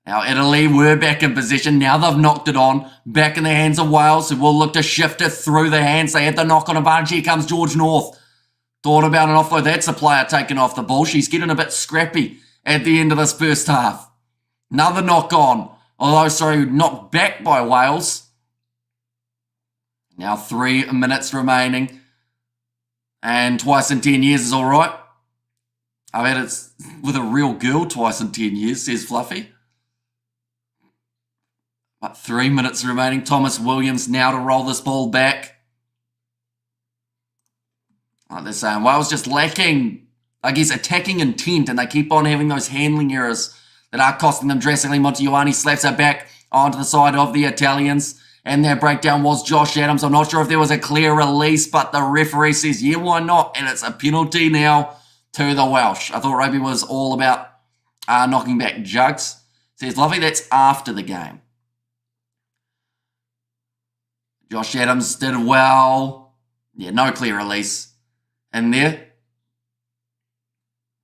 Now, Italy were back in position. Now they've knocked it on. Back in the hands of Wales, who will look to shift it through the hands. They had the knock on advantage. Here comes George North. Thought about an offload. That's a player taking off the ball. She's getting a bit scrappy at the end of this first half. Another knock on. Although, sorry, knocked back by Wales. Now 3 minutes remaining. And twice in 10 years is all right. I mean, it's with a real girl twice in 10 years, says Fluffy. But 3 minutes remaining. Thomas Williams now to roll this ball back. Like they're saying, Wales just lacking, I guess, attacking intent, and they keep on having those handling errors that are costing them drastically. Montejoani slaps her back onto the side of the Italians, and their breakdown was Josh Adams. I'm not sure if there was a clear release, but the referee says, yeah, why not? And it's a penalty now to the Welsh. I thought rugby was all about knocking back jugs. Says, lovely, that's after the game. Josh Adams did well. Yeah, no clear release in there.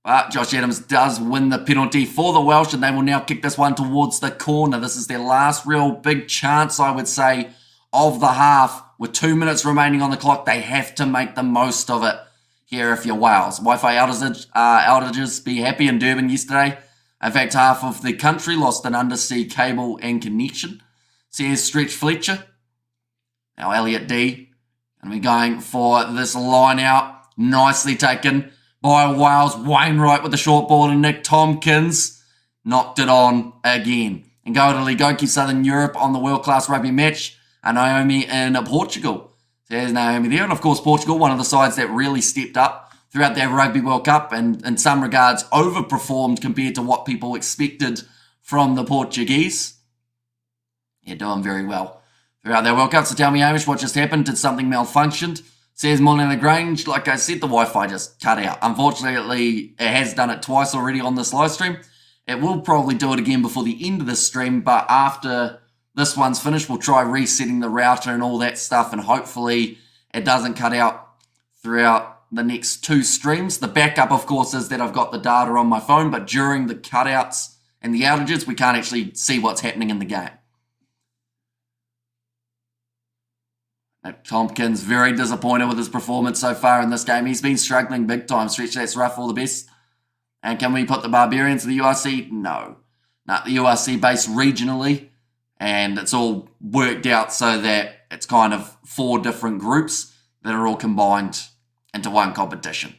But Josh Adams does win the penalty for the Welsh, and they will now kick this one towards the corner. This is their last real big chance, I would say, of the half. With 2 minutes remaining on the clock, they have to make the most of it here if you're Wales. Wi-Fi outages, be happy in Durban yesterday. In fact, half of the country lost an undersea cable and connection. Says Stretch Fletcher. Now Elliot D. And we're going for this line out. Nicely taken by Wales. Wainwright with the short ball, and Nick Tompkins knocked it on again. And go to Ligoki Southern Europe on the world-class rugby match. And Naomi in Portugal. So there's Naomi there. And of course, Portugal, one of the sides that really stepped up throughout their Rugby World Cup and in some regards overperformed compared to what people expected from the Portuguese. Yeah, doing very well throughout their World Cup. So tell me, Hamish, what just happened? Did something malfunction? Says Molina Grange. Like I said, the Wi-Fi just cut out. Unfortunately, it has done it twice already on this live stream. It will probably do it again before the end of the stream, but after this one's finished, we'll try resetting the router and all that stuff, and hopefully it doesn't cut out throughout the next 2 streams. The backup, of course, is that I've got the data on my phone, but during the cutouts and the outages, we can't actually see what's happening in the game. Tompkins very disappointed with his performance so far in this game. He's been struggling big time. Stretch, that's rough, all the best. And can we put the Barbarians in the URC? No. Not the URC based regionally. And it's all worked out so that it's kind of 4 different groups that are all combined into one competition.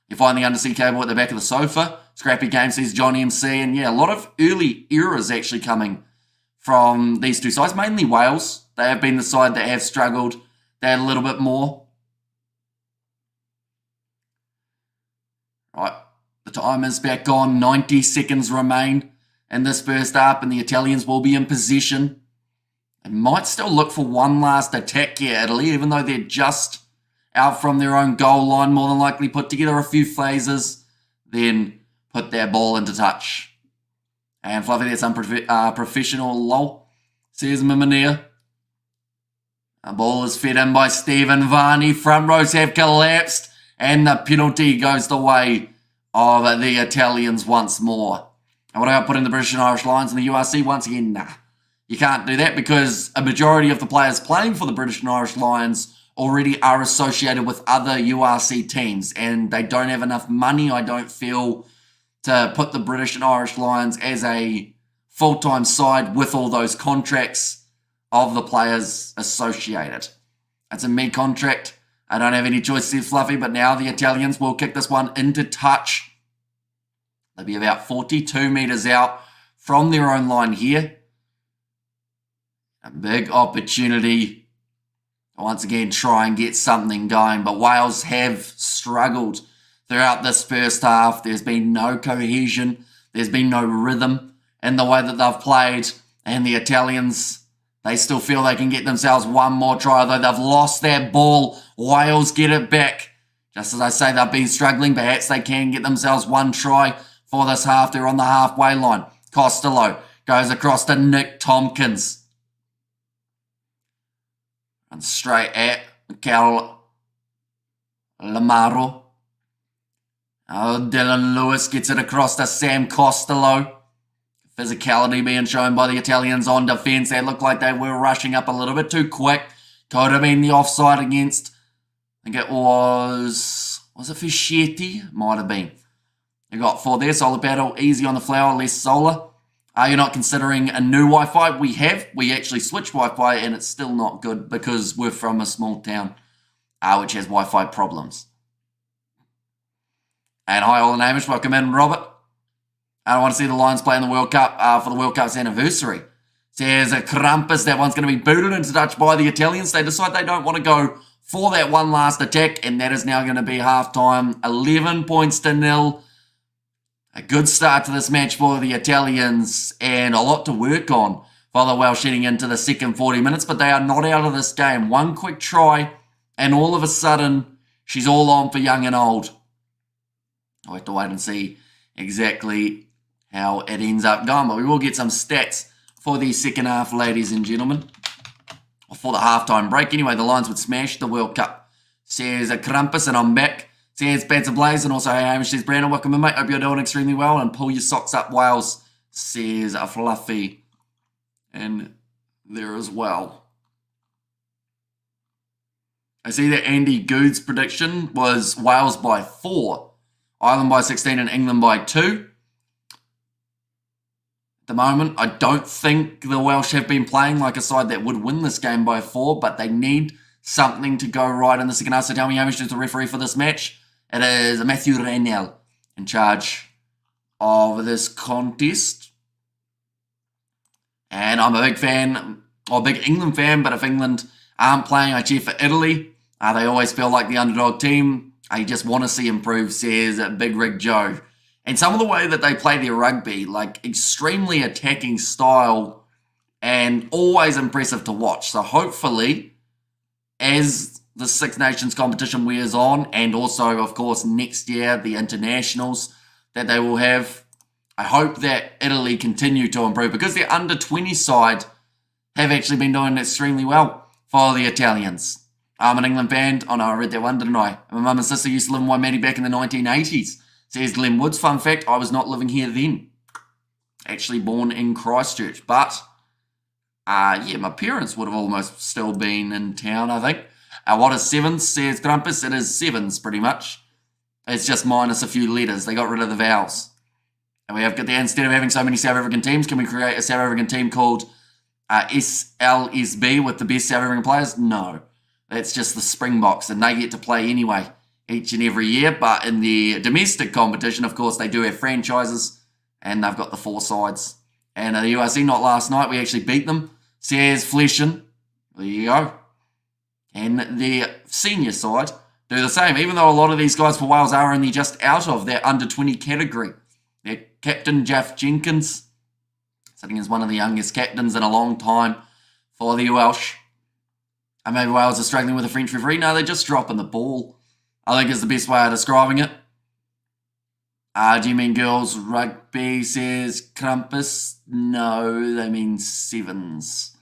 You find the undersea cable at the back of the sofa. Scrappy game, says John MC. And yeah, a lot of early errors actually coming from these 2 sides. Mainly Wales. They have been the side that have struggled that a little bit more. Right, the time is back on. 90 seconds remain in this first half, and the Italians will be in possession. They might still look for one last attack here, Italy, even though they're just out from their own goal line. More than likely put together a few phases, then put their ball into touch. And Fluffy, that's unprofessional, lol, says Mimania. The ball is fed in by Stephen Varney. Front rows have collapsed, and the penalty goes the way of the Italians once more. And what about putting the British and Irish Lions in the URC? Once again, nah. You can't do that because a majority of the players playing for the British and Irish Lions already are associated with other URC teams, and they don't have enough money, I don't feel, to put the British and Irish Lions as a full-time side with all those contracts of the players associated. It's a me contract. I don't have any choice, says Fluffy, but now the Italians will kick this one into touch. They'll be about 42 metres out from their own line here. A big opportunity to once again try and get something going, but Wales have struggled throughout this first half. There's been no cohesion. There's been no rhythm in the way that they've played, and the Italians, they still feel they can get themselves one more try, though they've lost that ball. Wales get it back. Just as I say, they've been struggling. Perhaps they can get themselves one try for this half. They're on the halfway line. Costello goes across to Nick Tompkins. And straight at Cal Lamaro. Oh, Dylan Lewis gets it across to Sam Costello. Physicality being shown by the Italians on defence. They looked like they were rushing up a little bit too quick. Could have been the offside against, I think it was it Fischetti? Might have been. They got 4 there. Solar battle, easy on the flower, less solar. Are you not considering a new Wi-Fi? We have. We actually switched Wi-Fi and it's still not good because we're from a small town which has Wi-Fi problems. And hi, all the namers. Welcome in, Robert. I don't want to see the Lions play in the World Cup for the World Cup's anniversary. Says a Krampus. That one's going to be booted into touch by the Italians. They decide they don't want to go for that one last attack, and that is now going to be halftime. 11 points to 0. A good start to this match for the Italians, and a lot to work on for the Welsh heading into the second 40 minutes, but they are not out of this game. One quick try, and all of a sudden, she's all on for young and old. I'll have to wait and see exactly how it ends up going, but we will get some stats for the second half, ladies and gentlemen, or for the halftime break. Anyway, the Lions would smash the World Cup. Says a Krampus, and I'm back. Says Bats Blaze, and also, hey Hamish, says Brandon, welcome in, mate. Hope you're doing extremely well, and pull your socks up, Wales, says a Fluffy. And there as well. I see that Andy Good's prediction was Wales by 4, Ireland by 16, and England by 2. At the moment, I don't think the Welsh have been playing like a side that would win this game by 4, but they need something to go right in the second half. So tell me, Hamish, who's the referee for this match? It is Matthew Reynell in charge of this contest. And I'm a big fan, or a big England fan, but if England aren't playing, I cheer for Italy. They always feel like the underdog team. I just want to see improve, says Big Rig Joe. And some of the way that they play their rugby, like extremely attacking style and always impressive to watch. So hopefully, as the Six Nations competition wears on, and also, of course, next year, the internationals that they will have, I hope that Italy continue to improve because their under-20 side have actually been doing extremely well for the Italians. I'm an England fan. Oh no, I read that one, didn't I? My mum and sister used to live in Waimate back in the 1980s. Says Glenn Woods. Fun fact, I was not living here then. Actually born in Christchurch. But, yeah, my parents would have almost still been in town, I think. What is sevens, says Grumpus? It is sevens, pretty much. It's just minus a few letters. They got rid of the vowels. And we have got the, instead of having so many South African teams, can we create a South African team called SLSB with the best South African players? No. That's just the Springboks, and they get to play anyway each and every year. But in the domestic competition, of course, they do have franchises, and they've got the 4 sides. And the URC, not last night, we actually beat them. Says Fleshin. There you go. And the senior side do the same, even though a lot of these guys for Wales are only just out of their under-20 category. Their captain, Jeff Jenkins, sitting as one of the youngest captains in a long time for the Welsh. And maybe Wales are struggling with a French referee. No, they're just dropping the ball, I think is the best way of describing it. Do you mean girls rugby, says Krampus? No, they mean sevens.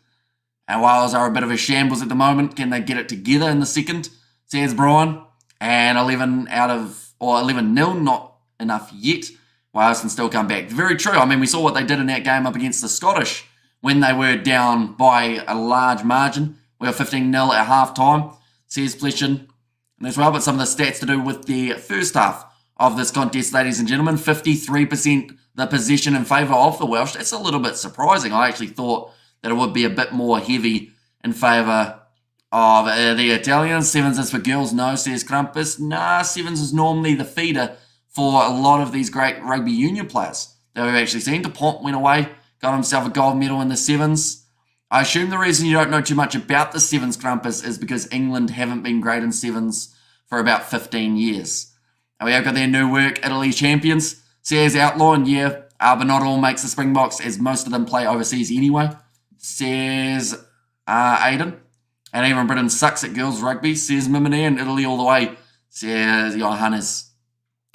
And Wales are a bit of a shambles at the moment. Can they get it together in the second, says Brian? And 11 out of, or 11-0, not enough yet. Wales can still come back. Very true. I mean, we saw what they did in that game up against the Scottish when they were down by a large margin. We were 15-0 at half-time, says Fleshin as well. But some of the stats to do with the first half of this contest, ladies and gentlemen. 53% the possession in favour of the Welsh. That's a little bit surprising. I actually thought that it would be a bit more heavy in favour of the Italians. Sevens is for girls, no, says Krampus. Nah, sevens is normally the feeder for a lot of these great rugby union players that we've actually seen. DuPont went away, got himself a gold medal in the sevens. I assume the reason you don't know too much about the sevens Crumpers is because England haven't been great in sevens for about 15 years. And we have got their new work, Italy champions. Says Outlaw, and yeah, but not all makes the Springboks, as most of them play overseas anyway. Says Aiden. And even Britain sucks at girls rugby. Says Mimini, and Italy all the way. Says Johannes.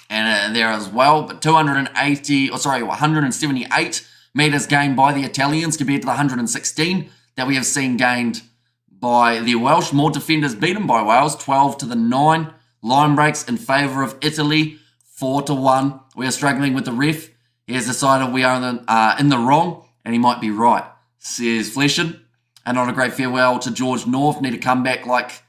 And there as well. But 178 metres gained by the Italians compared to the 116 that we have seen gained by the Welsh. More defenders beaten by Wales, 12-9. Line breaks in favour of Italy, 4-1. We are struggling with the ref. He has decided we are in the wrong, and he might be right, says Fleshin. And not a great farewell to George North. Need to come back like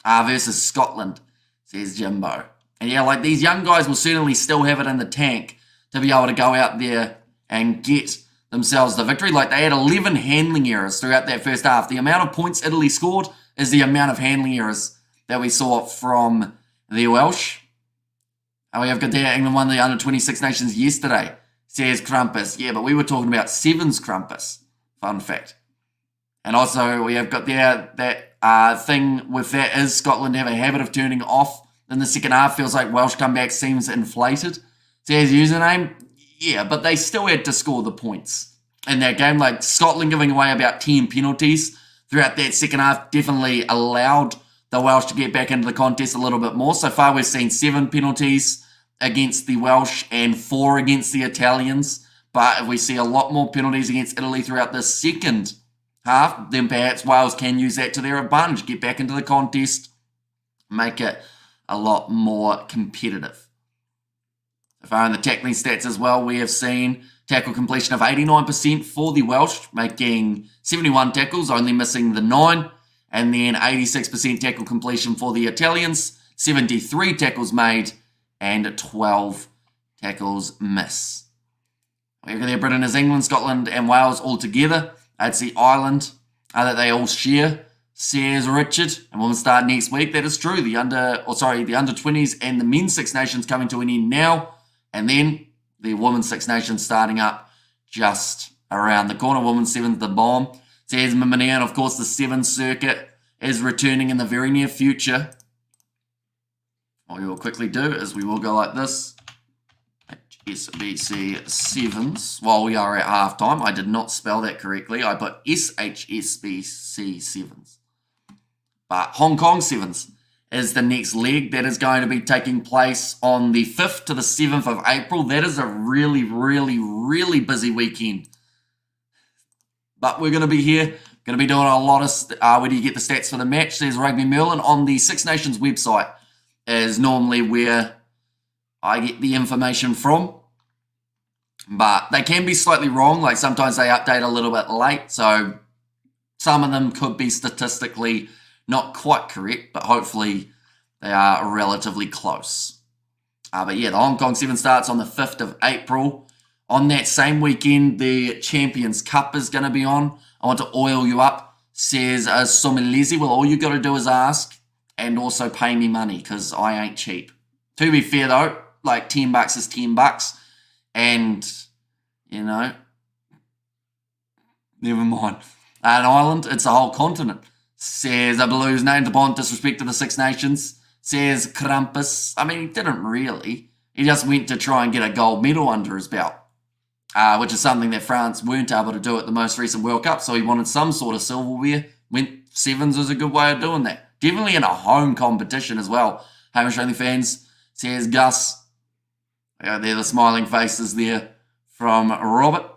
versus Scotland, says Jimbo. And yeah, like these young guys will certainly still have it in the tank to be able to go out there and get themselves the victory. Like they had 11 handling errors throughout that first half. The amount of points Italy scored is the amount of handling errors that we saw from the Welsh. And we have got there, England won the under-26 nations yesterday, says Crumpus. Yeah, but we were talking about sevens Crumpus. Fun fact. And also we have got there that thing with that is Scotland have a habit of turning off in the second half. Feels like Welsh comeback seems inflated. Says username. Yeah, but they still had to score the points in that game. Like Scotland giving away about 10 penalties throughout that second half definitely allowed the Welsh to get back into the contest a little bit more. So far we've seen 7 penalties against the Welsh and 4 against the Italians. But if we see a lot more penalties against Italy throughout the second half, then perhaps Wales can use that to their advantage. Get back into the contest, make it a lot more competitive. So far in the tackling stats as well, we have seen tackle completion of 89% for the Welsh, making 71 tackles, only missing the 9. And then 86% tackle completion for the Italians, 73 tackles made, and 12 tackles miss. We've got there Britain as England, Scotland, and Wales all together. It's the island that they all share, says Richard. And we'll start next week. That is true. The under 20s and the men's Six Nations coming to an end now. And then the women's Six Nations starting up just around the corner. Women's seventh, the bomb. Says Mimini, and of course the Sevens circuit is returning in the very near future. What we will quickly do is we will go like this. SBC Sevens while we are at halftime. I did not spell that correctly. I put SHSBC Sevens. But Hong Kong Sevens is the next leg that is going to be taking place on the 5th to the 7th of April. That is a really, really, really busy weekend. But we're going to be here, going to be doing a lot of, where do you get the stats for the match? Says Rugby Merlin on the Six Nations website is normally where I get the information from. But they can be slightly wrong, like sometimes they update a little bit late, so some of them could be statistically not quite correct, but hopefully they are relatively close. But yeah, the Hong Kong 7 starts on the 5th of April. On that same weekend, the Champions Cup is going to be on. I want to oil you up, says Somelezi. Well, all you got to do is ask and also pay me money because I ain't cheap. To be fair, though, like $10 is $10. And, you know, never mind. An island, it's a whole continent, says a Blues named upon disrespect to the Six Nations, says Krampus. I mean, he didn't really. He just went to try and get a gold medal under his belt. Which is something that France weren't able to do at the most recent World Cup, so he wanted some sort of silverware. Sevens is a good way of doing that. Definitely in a home competition as well. Hamish only fans, says Gus. They're the smiling faces there from Robert.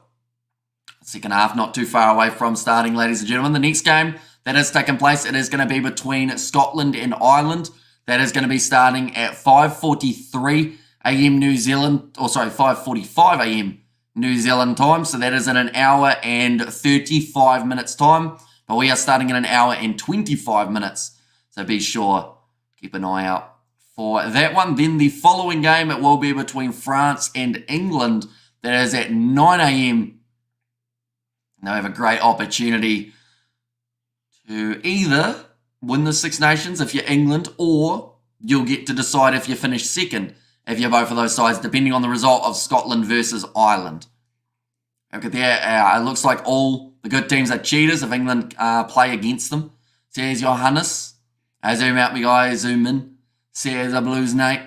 Second half not too far away from starting, ladies and gentlemen. The next game that is taking place, it is going to be between Scotland and Ireland. That is going to be starting at 5:43 a.m. New Zealand, 5:45 a.m. New Zealand time, so that is in an hour and 35 minutes time, but we are starting in an hour and 25 minutes, so be sure, keep an eye out for that one. Then the following game, it will be between France and England, that is at 9 a.m. Now we have a great opportunity to either win the Six Nations if you're England, or you'll get to decide if you finish second if you're both of those sides, depending on the result of Scotland versus Ireland. Look at there. It looks like all the good teams are cheaters if England play against them. Says Johannes. Zoom out, me guys. Zoom in. Says the Blues, Nate.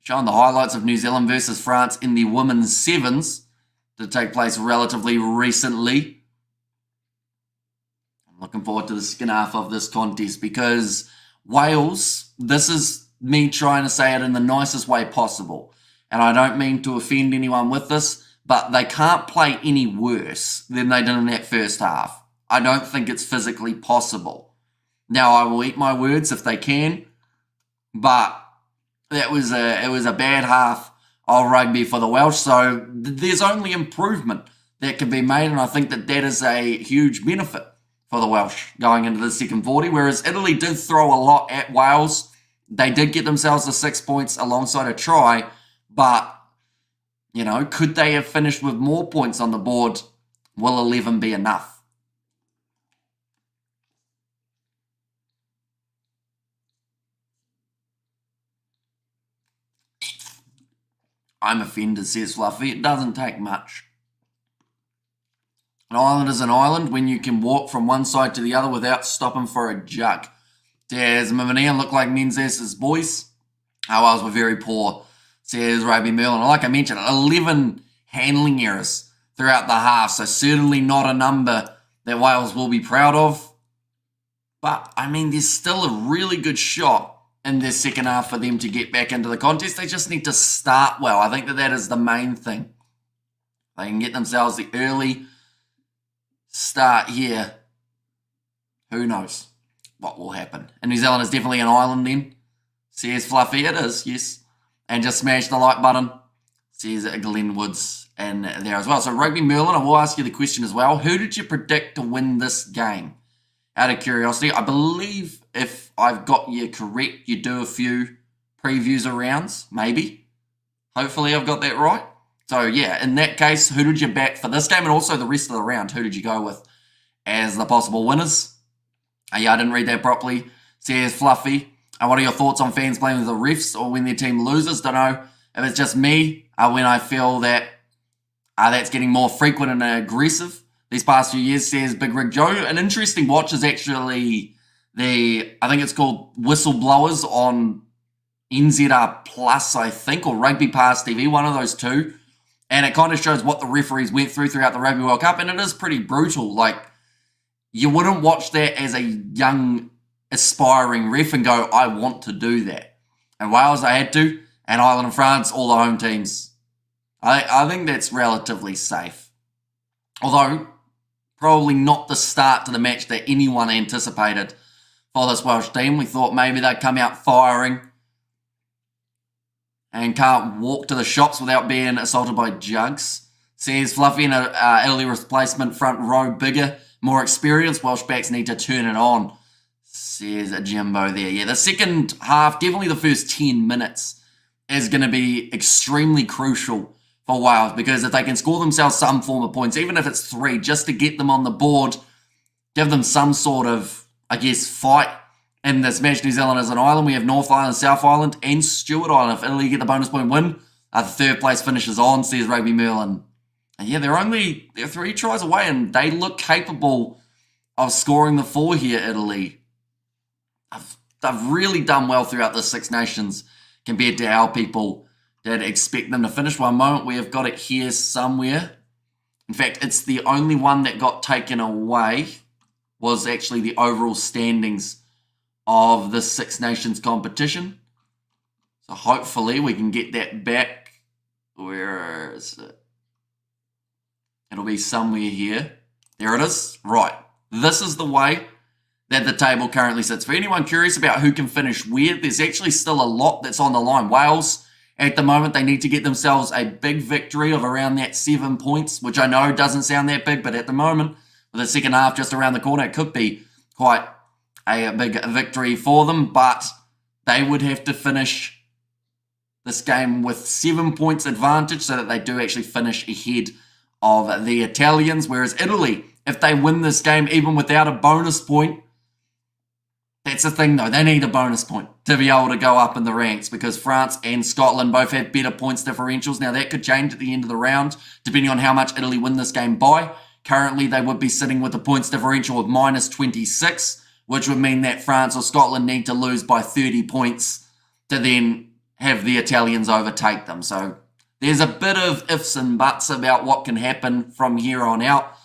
Showing the highlights of New Zealand versus France in the women's sevens to take place relatively recently. I'm looking forward to the second half of this contest because Wales, this is me trying to say it in the nicest way possible. And I don't mean to offend anyone with this, but they can't play any worse than they did in that first half. I don't think it's physically possible. Now, I will eat my words if they can, but it was a bad half of rugby for the Welsh, so there's only improvement that can be made, and I think that is a huge benefit for the Welsh going into the second 40, whereas Italy did throw a lot at Wales. They did get themselves the 6 points alongside a try, but, you know, could they have finished with more points on the board? Will 11 be enough? I'm offended, says Fluffy. It doesn't take much. An island is an island when you can walk from one side to the other without stopping for a jug. Says Mimania, look like Menzies' boys. Our Wales were very poor, says Rugby Merlin. Like I mentioned, 11 handling errors throughout the half, so certainly not a number that Wales will be proud of. But, I mean, there's still a really good shot in their second half for them to get back into the contest. They just need to start well. I think that is the main thing. They can get themselves the early start here. Who knows what will happen? And New Zealand is definitely an island then. Says Fluffy, it is, yes. And just smash the like button. Says Glenn Woods in there as well. So Rugby Merlin, I will ask you the question as well. Who did you predict to win this game? Out of curiosity, I believe if I've got you correct, you do a few previews of rounds, maybe. Hopefully I've got that right. So yeah, in that case, who did you back for this game and also the rest of the round? Who did you go with as the possible winners? Yeah, I didn't read that properly. Says Fluffy. What are your thoughts on fans blaming the refs or when their team loses? Don't know if it's just me when I feel that that's getting more frequent and aggressive these past few years, says Big Rig Joe. An interesting watch is actually I think it's called Whistleblowers on NZR Plus, I think, or Rugby Pass TV, one of those two. And it kind of shows what the referees went through throughout the Rugby World Cup, and it is pretty brutal. Like, you wouldn't watch that as a young, aspiring ref and go, I want to do that. And Wales, I had to, and Ireland and France, all the home teams. I think that's relatively safe. Although, probably not the start to the match that anyone anticipated for this Welsh team. We thought maybe they'd come out firing and can't walk to the shops without being assaulted by jugs. Says Fluffy in an Italy replacement front row bigger, more experienced. Welsh backs need to turn it on, says Jimbo there. Yeah, the second half, definitely the first 10 minutes, is going to be extremely crucial for Wales, because if they can score themselves some form of points, even if it's 3, just to get them on the board, give them some sort of, I guess, fight in this match. New Zealand as an island. We have North Island, South Island, and Stewart Island. If Italy get the bonus point win, the third place finishes on, says Rugby Merlin. And yeah, they're 3 tries away, and they look capable of scoring the 4 here, Italy. They've really done well throughout the Six Nations compared to how people did expect them to finish. One moment, we have got it here somewhere. In fact, it's the only one that got taken away was actually the overall standings of the Six Nations competition. So hopefully we can get that back. Where is it? It'll be somewhere here. There it is. Right. This is the way that the table currently sits. For anyone curious about who can finish where, there's actually still a lot that's on the line. Wales, at the moment, they need to get themselves a big victory of around that 7 points, which I know doesn't sound that big, but at the moment, with the second half just around the corner, it could be quite a big victory for them, but they would have to finish this game with 7 points advantage so that they do actually finish ahead of the Italians, whereas Italy, if they win this game even without a bonus point, that's That's the thing, though. They need a bonus point to be able to go up in the ranks because France and Scotland both have better points differentials. Now, that could change at the end of the round, depending on how much Italy win this game by. Currently, they would be sitting with a points differential of minus 26, which would mean that France or Scotland need to lose by 30 points to then have the Italians overtake them. So there's a bit of ifs and buts about what can happen from here on out,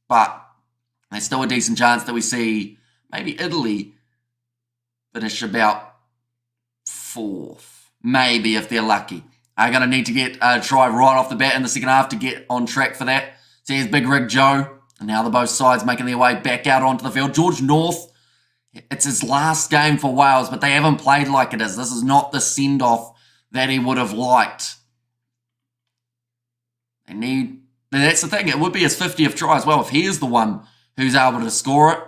but there's still a decent chance that we see maybe Italy finish about 4th, maybe if they're lucky. Are going to need to get a try right off the bat in the second half to get on track for that. So here's Big Rig Joe, and now the both sides making their way back out onto the field. George North, it's his last game for Wales, but they haven't played like it is. This is not the send-off that he would have liked. That's the thing, it would be his 50th try as well if he is the one who's able to score it.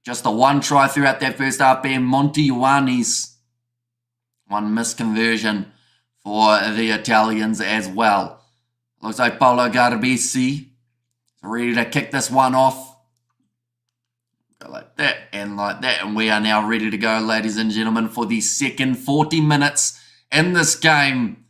Just the one try throughout that first half being Monty Ioanni's. One misconversion for the Italians as well. Looks like Paolo Garbisi is ready to kick this one off. Go like that and like that. And we are now ready to go, ladies and gentlemen, for the second 40 minutes in this game.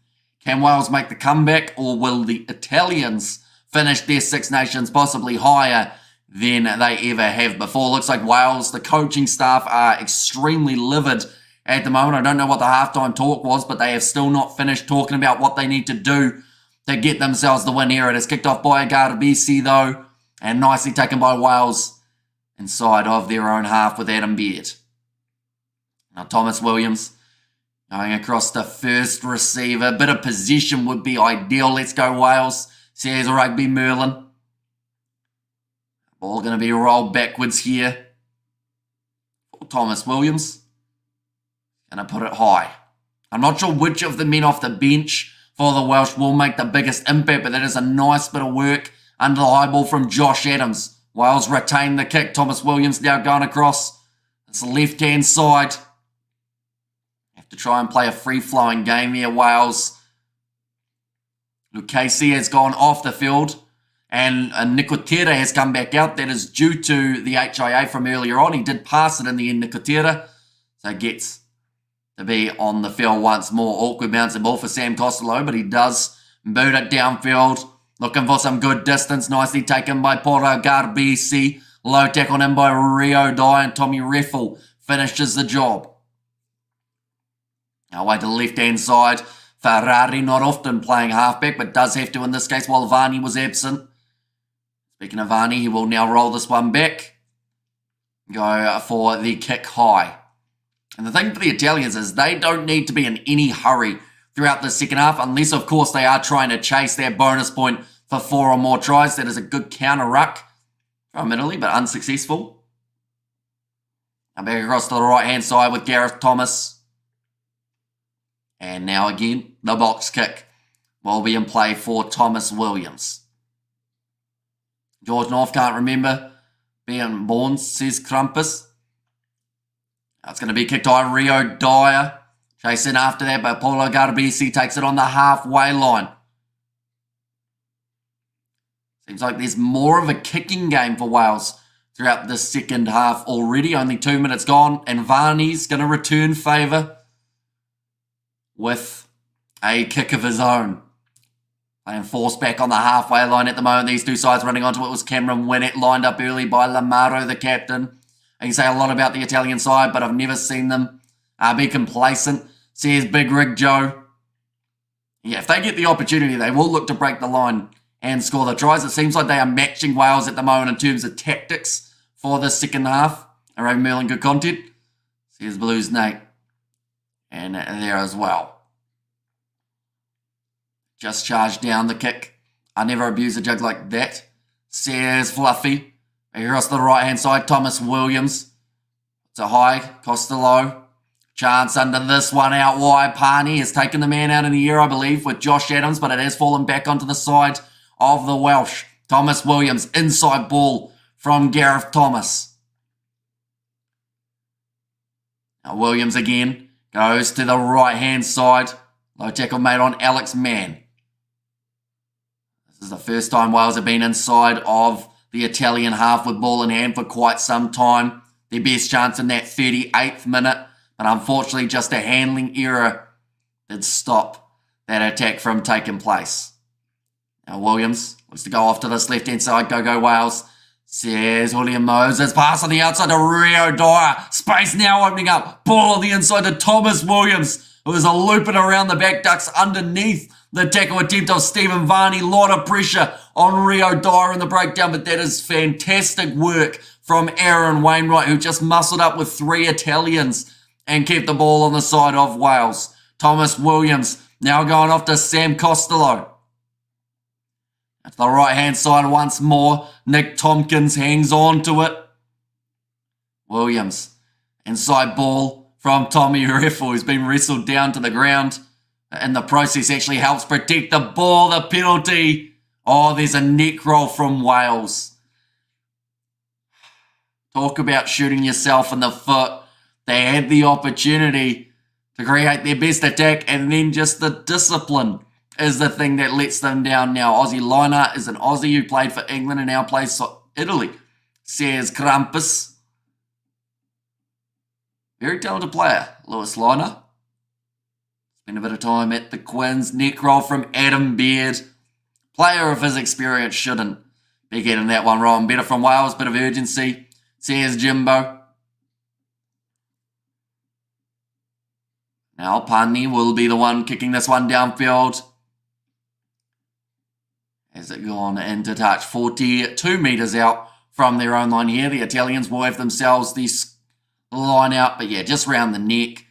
Can Wales make the comeback, or will the Italians finish their Six Nations possibly higher than they ever have before? Looks like Wales, the coaching staff, are extremely livid at the moment. I don't know what the halftime talk was, but they have still not finished talking about what they need to do to get themselves the win here. It is kicked off by Garbisi, though, and nicely taken by Wales inside of their own half with Adam Beard. Now Thomas Williams going across the first receiver. Bit of possession would be ideal. Let's go Wales. Says Rugby Merlin. Ball going to be rolled backwards here. Thomas Williams. Going to put it high. I'm not sure which of the men off the bench for the Welsh will make the biggest impact, but that is a nice bit of work under the high ball from Josh Adams. Wales retain the kick. Thomas Williams now going across. It's the left-hand side. Have to try and play a free-flowing game here, Wales. Lucchese has gone off the field, and Nicotera has come back out. That is due to the HIA from earlier on. He did pass it in the end, Nicotera, so gets to be on the field once more. Awkward bouncing ball for Sam Costello, but he does boot it downfield. Looking for some good distance. Nicely taken by Paolo Garbisi. Low tackle in by Rio Dye, and Tommy Reffel finishes the job. Now away to the left-hand side. Ferrari not often playing halfback, but does have to in this case while Varney was absent. Speaking of Varney, he will now roll this one back. Go for the kick high. And the thing for the Italians is they don't need to be in any hurry throughout the second half, unless, of course, they are trying to chase their bonus point for 4 or more tries. That is a good counter-ruck from Italy, but unsuccessful. And back across to the right-hand side with Gareth Thomas. And now again, the box kick will be in play for Thomas Williams. George North can't remember being born, says Krampus. Now it's going to be kicked by Rio Dyer. Chasing after that, but Paolo Garbisi takes it on the halfway line. Seems like there's more of a kicking game for Wales throughout the second half already. Only 2 minutes gone, and Varney's going to return favour with a kick of his own. Playing force back on the halfway line at the moment. These two sides running onto it was Cameron Winnett, lined up early by Lamaro, the captain. I can say a lot about the Italian side, but I've never seen them be complacent. Says Big Rig Joe. Yeah, if they get the opportunity, they will look to break the line and score the tries. It seems like they are matching Wales at the moment in terms of tactics for the second half. Around Merlin, good content. Says Blues Nate. And there as well. Just charged down the kick. I never abuse a jug like that. Says Fluffy. Across the right-hand side, Thomas Williams. It's a high. Costello. Chance under this one out wide. Pani has taken the man out in the air, I believe, with Josh Adams, but it has fallen back onto the side of the Welsh. Thomas Williams, inside ball from Gareth Thomas. Now Williams again. Goes to the right-hand side. Low tackle made on Alex Mann. This is the first time Wales have been inside of the Italian half with ball in hand for quite some time. their best chance in that 38th minute, but unfortunately just a handling error did stop that attack from taking place. Now Williams looks to go off to this left-hand side. Go Wales. Says William Moses. Pass on the outside to Rio Dyer. Space now opening up. Ball on the inside to Thomas Williams, who is a looping around the back ducks underneath the tackle attempt of Stephen Varney. Lot of pressure on Rio Dyer in the breakdown, but that is fantastic work from Aaron Wainwright, who just muscled up with 3 Italians and kept the ball on the side of Wales. Thomas Williams now going off to Sam Costello. To the right-hand side once more. Nick Tompkins hangs on to it. Williams. Inside ball from Tommy Reffel, who's been wrestled down to the ground. In the process, actually helps protect the ball. The penalty. Oh, there's a neck roll from Wales. Talk about shooting yourself in the foot. They had the opportunity to create their best attack, and then just the discipline is the thing that lets them down now. Aussie Liner is an Aussie who played for England and now plays for Italy. Says Krampus. Very talented player, Lewis Liner. Spent a bit of time at the Quins. Neck roll from Adam Beard. Player of his experience shouldn't be getting that one wrong. Better from Wales, bit of urgency. Says Jimbo. Now Pani will be the one kicking this one downfield. Has it gone into touch? 42 metres out from their own line here. The Italians will have themselves this line out, but yeah, just round the neck.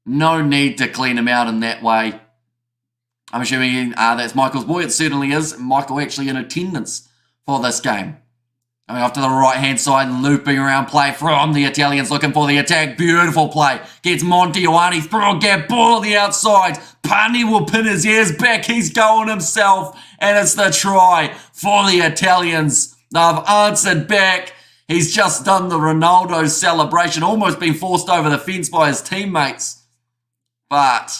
No need to clean him out in that way. I'm assuming that's Michael's boy. It certainly is. Michael actually in attendance for this game. Coming off to the right-hand side, looping around play from the Italians, looking for the attack. Beautiful play. Gets Monty Ioane through a gap, ball on the outside. Pani will pin his ears back. He's going himself, and it's the try for the Italians. They've answered back. He's just done the Ronaldo celebration, almost been forced over the fence by his teammates. But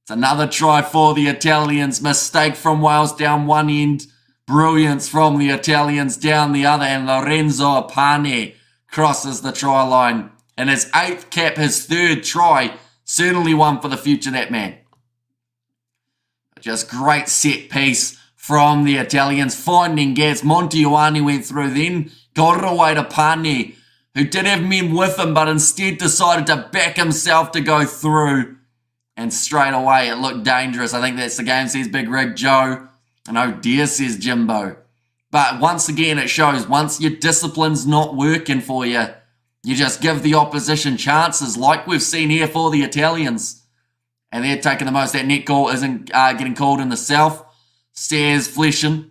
it's another try for the Italians. Mistake from Wales down one end. Brilliance from the Italians down the other, and Lorenzo Pane crosses the try line. And his 8th cap, his 3rd try, certainly one for the future, that man. Just great set piece from the Italians, finding gaps. Monty Ioane went through, then got it away to Pane, who did have men with him, but instead decided to back himself to go through. And straight away, it looked dangerous. I think that's the game, says Big Rig Joe. And oh dear, says Jimbo. But once again, it shows once your discipline's not working for you, you just give the opposition chances like we've seen here for the Italians. And they're taking the most. That net goal isn't getting called in the south. Says Fleshin.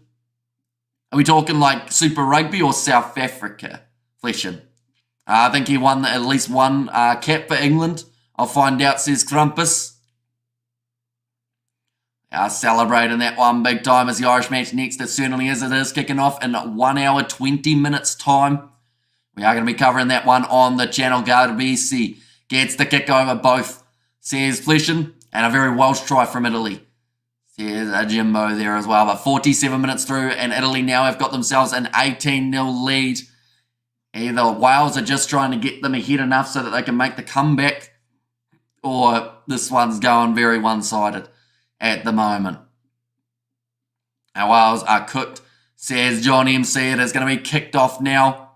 Are we talking like Super Rugby or South Africa? Fleshin. I think he won at least one cap for England. I'll find out, says Krampus. Celebrating that one big time as the Irish match next. It certainly is. It is kicking off in 1 hour, 20 minutes time. We are going to be covering that one on the channel. Garbisi gets the kick over both, says Fleshin, and a very Welsh try from Italy. Says a Jimbo there as well. But 47 minutes through, and Italy now have got themselves an 18-0 lead. Either Wales are just trying to get them ahead enough so that they can make the comeback, or this one's going very one-sided at the moment. Our Wales are cooked, says John MC. It is going to be kicked off now.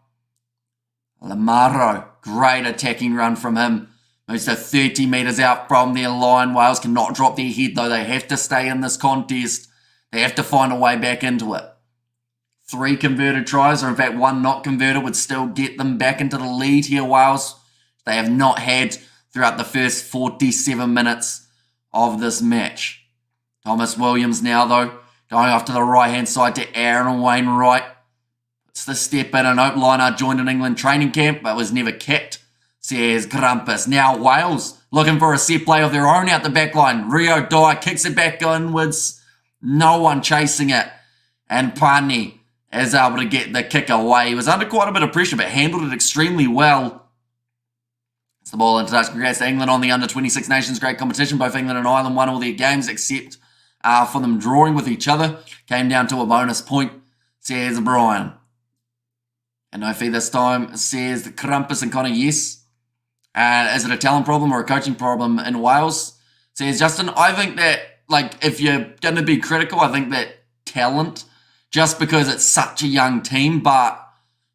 Lamaro, great attacking run from him. Moves to 30 metres out from their line. Wales cannot drop their head, though. They have to stay in this contest. They have to find a way back into it. 3 converted tries, or in fact 1 not converted, would still get them back into the lead here, Wales. They have not had throughout the first 47 minutes of this match. Thomas Williams now, though, going off to the right-hand side to Aaron Wainwright. It's the step in, and Oak Liner joined an England training camp, but was never kept, says Krampus. Now Wales looking for a set play of their own out the back line. Rio Dyer kicks it back inwards. No one chasing it. And Pani is able to get the kick away. He was under quite a bit of pressure, but handled it extremely well. It's the ball into touch. Congrats to England on the Under-26 Nations. Great competition. Both England and Ireland won all their games except for them drawing with each other. Came down to a bonus point, says Brian. And no fee this time, says the Krampus and Connor, yes. Is it a talent problem or a coaching problem in Wales? Says Justin, I think that, like, if you're going to be critical, I think that talent, just because it's such a young team, but,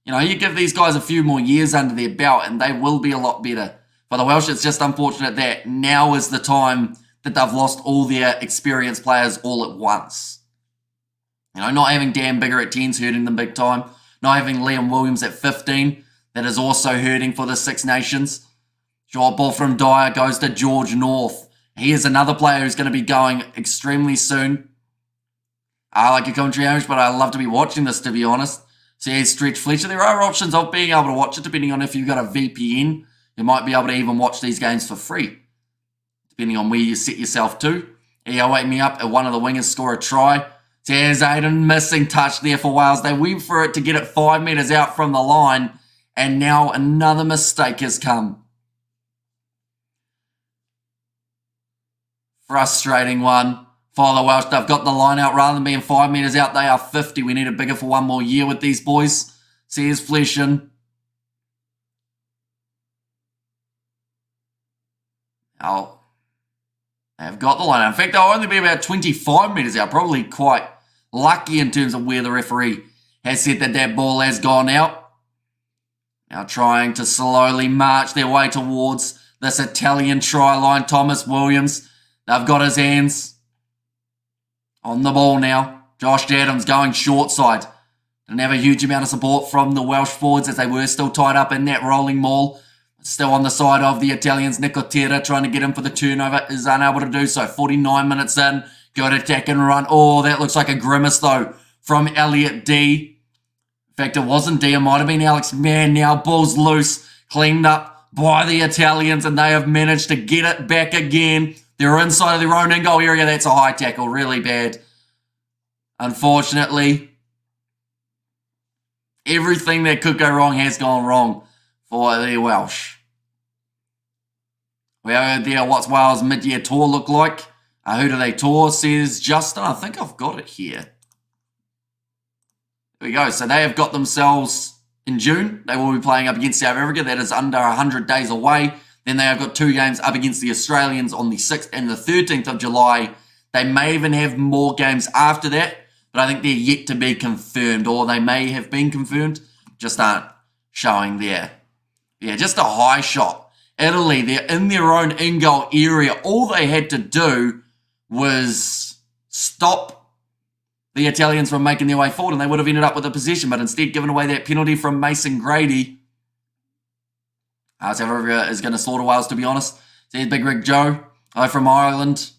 you know, you give these guys a few more years under their belt and they will be a lot better. For the Welsh, it's just unfortunate that now is the time that they've lost all their experienced players all at once. You know, not having Dan Bigger at 10's hurting them big time. Not having Liam Williams at 15, that is also hurting for the Six Nations. Short ball from Dyer goes to George North. He is another player who's going to be going extremely soon. I like your commentary, Hamish, but I love to be watching this, to be honest. So yeah, Stretch Fletcher. There are options of being able to watch it, depending on if you've got a VPN. You might be able to even watch these games for free, depending on where you set yourself to. Yeah, wake me up at one of the wingers score a try. There's Aiden missing touch there for Wales. They went for it to get it 5 metres out from the line, and now another mistake has come. Frustrating one for the Welsh. They've got the line out. Rather than being 5 metres out, they are 50. We need a bigger for one more year with these boys. Says Fleshin. Oh. They've got the line out. In fact, they'll only be about 25 metres out. Probably quite lucky in terms of where the referee has said that that ball has gone out. Now trying to slowly march their way towards this Italian try line. Thomas Williams. They've got his hands on the ball now. Josh Adams going short side. Didn't have a huge amount of support from the Welsh forwards as they were still tied up in that rolling maul. Still on the side of the Italians. Nicotera trying to get in for the turnover. Is unable to do so. 49 minutes in. Good attack and run. Oh, that looks like a grimace though from Elliot D. In fact, it wasn't D. It might have been Alex Mann now. Ball's loose. Cleaned up by the Italians and they have managed to get it back again. They're inside of their own in-goal area. That's a high tackle. Really bad. Unfortunately, everything that could go wrong has gone wrong for the Welsh. We have there what's Wales' mid-year tour look like. Who do they tour, says Justin. I think I've got it here. There we go. So they have got themselves in June. They will be playing up against South Africa. That is under 100 days away. Then they have got 2 games up against the Australians on the 6th and the 13th of July. They may even have more games after that, but I think they're yet to be confirmed, or they may have been confirmed, just aren't showing there. Yeah, just a high shot. Italy, they're in their own in-goal area. All they had to do was stop the Italians from making their way forward, and they would have ended up with a possession, but instead given away that penalty from Mason Grady. South Africa is going to slaughter Wales, to be honest. Says Big Rig Joe. Hello from Ireland.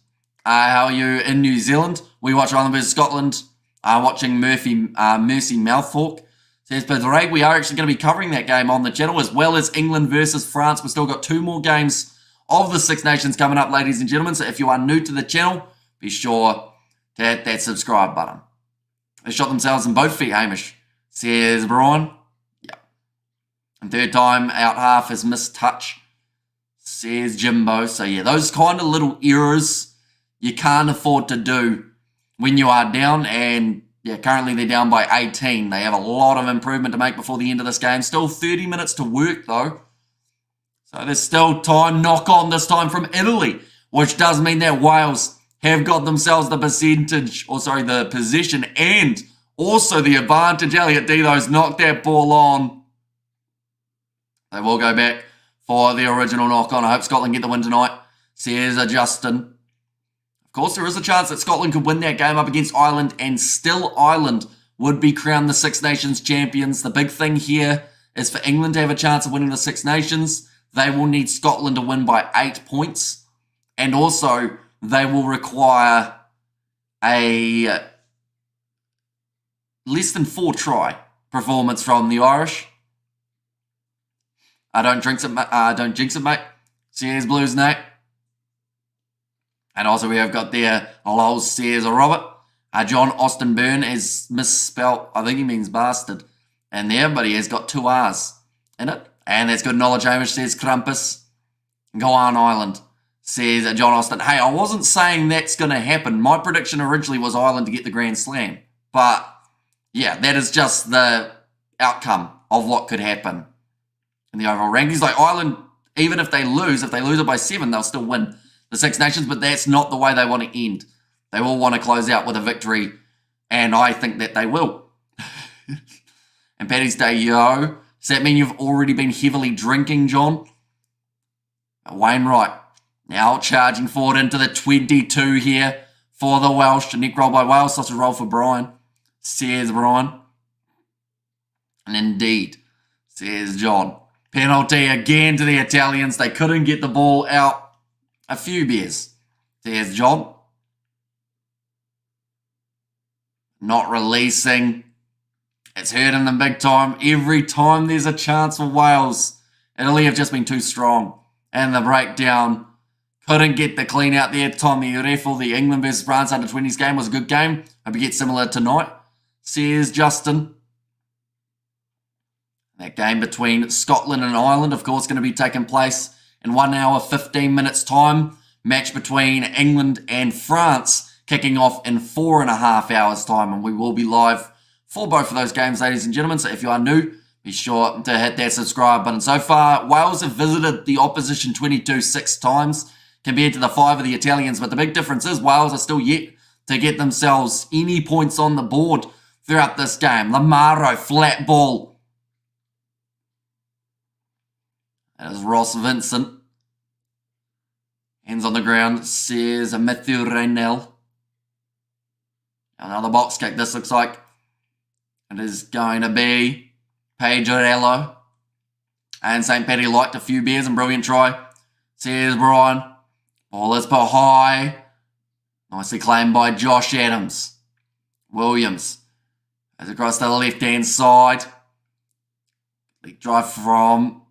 How are you in New Zealand? We watch Ireland versus Scotland. Watching Mercy Mouthhawk. Says Pedreg, we are actually going to be covering that game on the channel, as well as England versus France. We've still got 2 more games of the Six Nations coming up, ladies and gentlemen. So if you are new to the channel, be sure to hit that subscribe button. They shot themselves in both feet, Hamish. Says Brian. And third time out half is missed touch, says Jimbo. So yeah, those kind of little errors you can't afford to do when you are down. And yeah, currently they're down by 18. They have a lot of improvement to make before the end of this game. Still 30 minutes to work though. So there's still time. Knock on this time from Italy, which does mean that Wales have got themselves the percentage, or sorry, the possession and also the advantage. Elliot D, those knocked that ball on. They will go back for the original knock-on. I hope Scotland get the win tonight, says Justin. Of course, there is a chance that Scotland could win that game up against Ireland, and still Ireland would be crowned the Six Nations champions. The big thing here is for England to have a chance of winning the Six Nations, they will need Scotland to win by 8 points. And also, they will require a less than 4 try performance from the Irish. Don't jinx it, mate. Sears Blues, Nate. And also we have got there Lols Sears Robert. John Austin Byrne is misspelt. I think he means bastard in there, but he has got 2 R's in it. And that's good knowledge, Hamish, says Krampus. Go on, Ireland, says John Austin. Hey, I wasn't saying that's going to happen. My prediction originally was Ireland to get the Grand Slam. But, yeah, that is just the outcome of what could happen in the overall rankings. Like Ireland, even if they lose it by 7, they'll still win the Six Nations, but that's not the way they want to end. They will want to close out with a victory, and I think that they will. And Paddy's Day, yo. Does that mean you've already been heavily drinking, John? Wainwright now charging forward into the 22 here for the Welsh. Neck roll by Wales, sausage roll for Brian. Says Brian. And indeed, says John. Penalty again to the Italians. They couldn't get the ball out. A few beers. Says John. Not releasing. It's hurting them big time. Every time there's a chance for Wales, Italy have just been too strong. And the breakdown couldn't get the clean out there. Tommy Reffel, the England versus France under-20s game was a good game. Hope you get similar tonight, says Justin. That game between Scotland and Ireland, of course, going to be taking place in 1 hour, 15 minutes time. Match between England and France kicking off in 4.5 hours time. And we will be live for both of those games, ladies and gentlemen. So if you are new, be sure to hit that subscribe button. So far, Wales have visited the opposition 6 times compared to the 5 of the Italians. But the big difference is Wales are still yet to get themselves any points on the board throughout this game. Lamaro, flat ball. That is Ross Vincent. Hands on the ground, says Matthew Reynell. Another box kick, this looks like. It is going to be Pagerello. And St. Paddy liked a few beers and brilliant try. Says Brian. Ball is put high. Nicely claimed by Josh Adams. Williams. As across the left-hand side. Lead drive from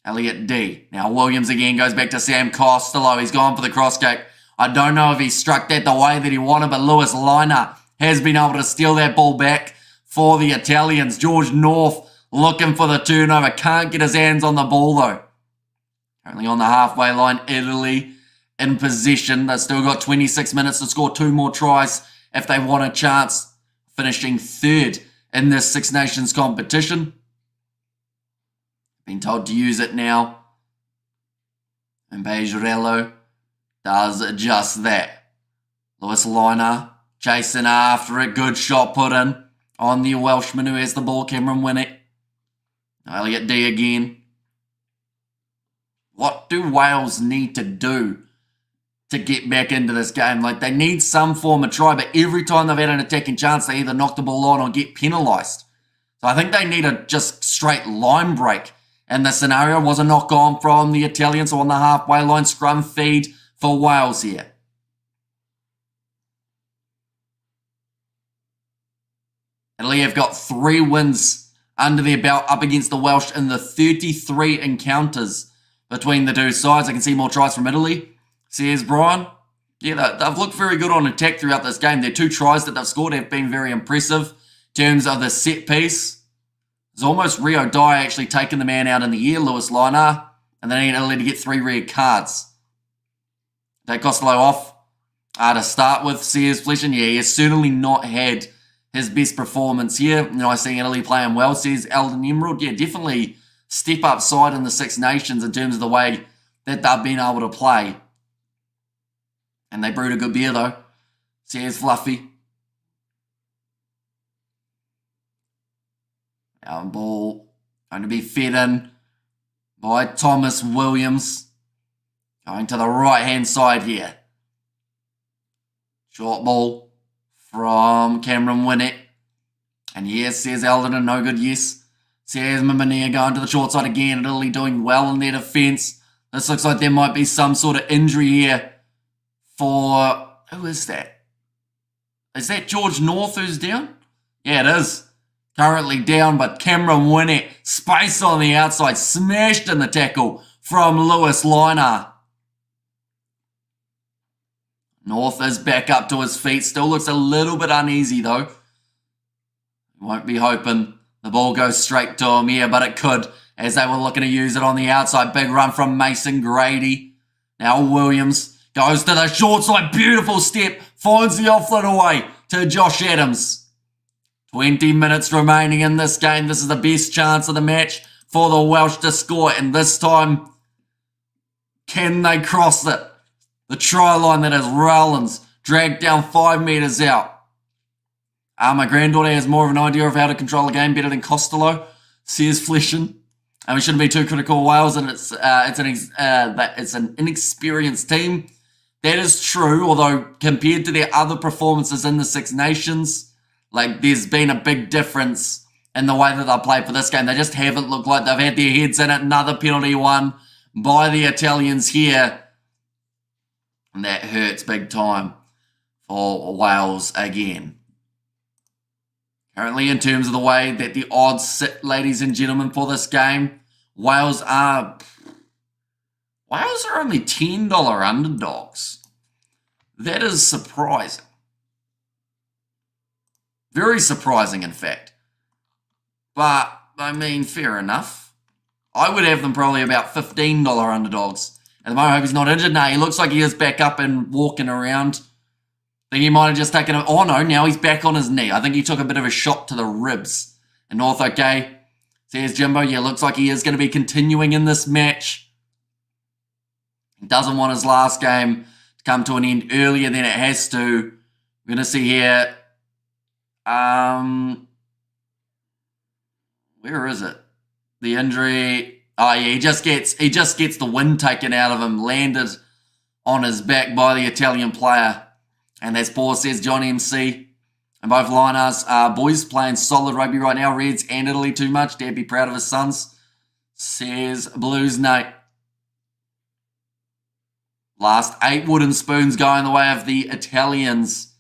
Elliot D. Now Williams again goes back to Sam Costello. He's gone for the cross kick. I don't know if he struck that the way that he wanted, but Lewis Liner has been able to steal that ball back for the Italians. George North looking for the turnover. Can't get his hands on the ball though. Currently on the halfway line, Italy in possession. They've still got 26 minutes to score 2 more tries if they want a chance, finishing 3rd in this Six Nations competition. Been told to use it now. And Pagerello does just that. Lewis Liner chasing after it. Good shot put in on the Welshman who has the ball. Cameron Winnick. Elliot D again. What do Wales need to do to get back into this game? Like, they need some form of try, but every time they've had an attacking chance, they either knock the ball on or get penalised. So I think they need a just straight line break. And the scenario was a knock on from the Italians on the halfway line. Scrum feed for Wales here. Italy have got 3 wins under their belt up against the Welsh in the 33 encounters between the two sides. I can see more tries from Italy, says Brian. Yeah, they've looked very good on attack throughout this game. Their 2 tries that they've scored have been very impressive. In terms of the set piece, it's almost Rio Dye actually taking the man out in the air, Lewis Liner, and they need Italy to get 3 red cards. Take Costello off to start with, says Fletcher. Yeah, he has certainly not had his best performance here. You know, I see Italy playing well, says Eldon Emerald. Yeah, definitely step up side in the Six Nations in terms of the way that they've been able to play. And they brewed a good beer though, says Fluffy. Now ball going to be fed in by Thomas Williams. Going to the right-hand side here. Short ball from Cameron Winnick. And yes, says Eldon, no good, yes. Says Mimania going to the short side again. Italy doing well in their defence. This looks like there might be some sort of injury here for... Who is that? Is that George North who's down? Yeah, it is. Currently down, but Cameron Winnick, space on the outside, smashed in the tackle from Lewis Liner. North is back up to his feet. Still looks a little bit uneasy though. Won't be hoping the ball goes straight to him here, but it could as they were looking to use it on the outside. Big run from Mason Grady. Now Williams goes to the short side. Beautiful step. Finds the offload away to Josh Adams. 20 minutes remaining in this game. This is the best chance of the match for the Welsh to score. And this time, can they cross it? The try line that is Rowlands dragged down 5 metres out. My granddaughter has more of an idea of how to control a game better than Costello, says Fleshin. And we shouldn't be too critical of Wales, and it's an inexperienced team. That is true, although compared to their other performances in the Six Nations, like there's been a big difference in the way that they played for this game. They just haven't looked like they've had their heads in it. Another penalty won by the Italians here. And that hurts big time for Wales again. Currently, in terms of the way that the odds sit, ladies and gentlemen, for this game, Wales are only $10 underdogs. That is surprising. Very surprising, in fact. But, I mean, fair enough. I would have them probably about $15 underdogs. At the moment, I hope he's not injured. No, he looks like he is back up and walking around. I think he might have just taken a... Oh, no, now he's back on his knee. I think he took a bit of a shot to the ribs. And North, okay. Says Jimbo, yeah, looks like he is going to be continuing in this match. He doesn't want his last game to come to an end earlier than it has to. We're going to see here... where is it? The injury... Oh, yeah, he just gets the wind taken out of him. Landed on his back by the Italian player. And that's Paul, says John MC. And both liners are boys playing solid rugby right now. Reds and Italy too much. Dad be proud of his sons, says Blues Nate. Last 8 wooden spoons going the way of the Italians.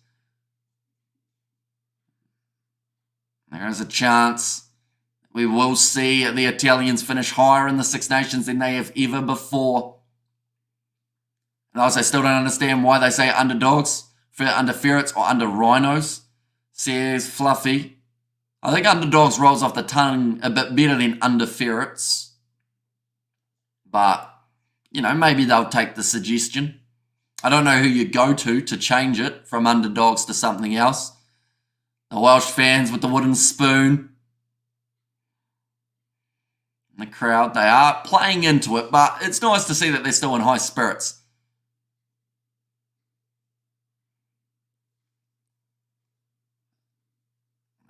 There is a chance we will see the Italians finish higher in the Six Nations than they have ever before. And also, still don't understand why they say underdogs. Under ferrets or under rhinos, says Fluffy. I think underdogs rolls off the tongue a bit better than under ferrets. But, you know, maybe they'll take the suggestion. I don't know who you go to change it from underdogs to something else. The Welsh fans with the wooden spoon. The crowd, they are playing into it, but it's nice to see that they're still in high spirits.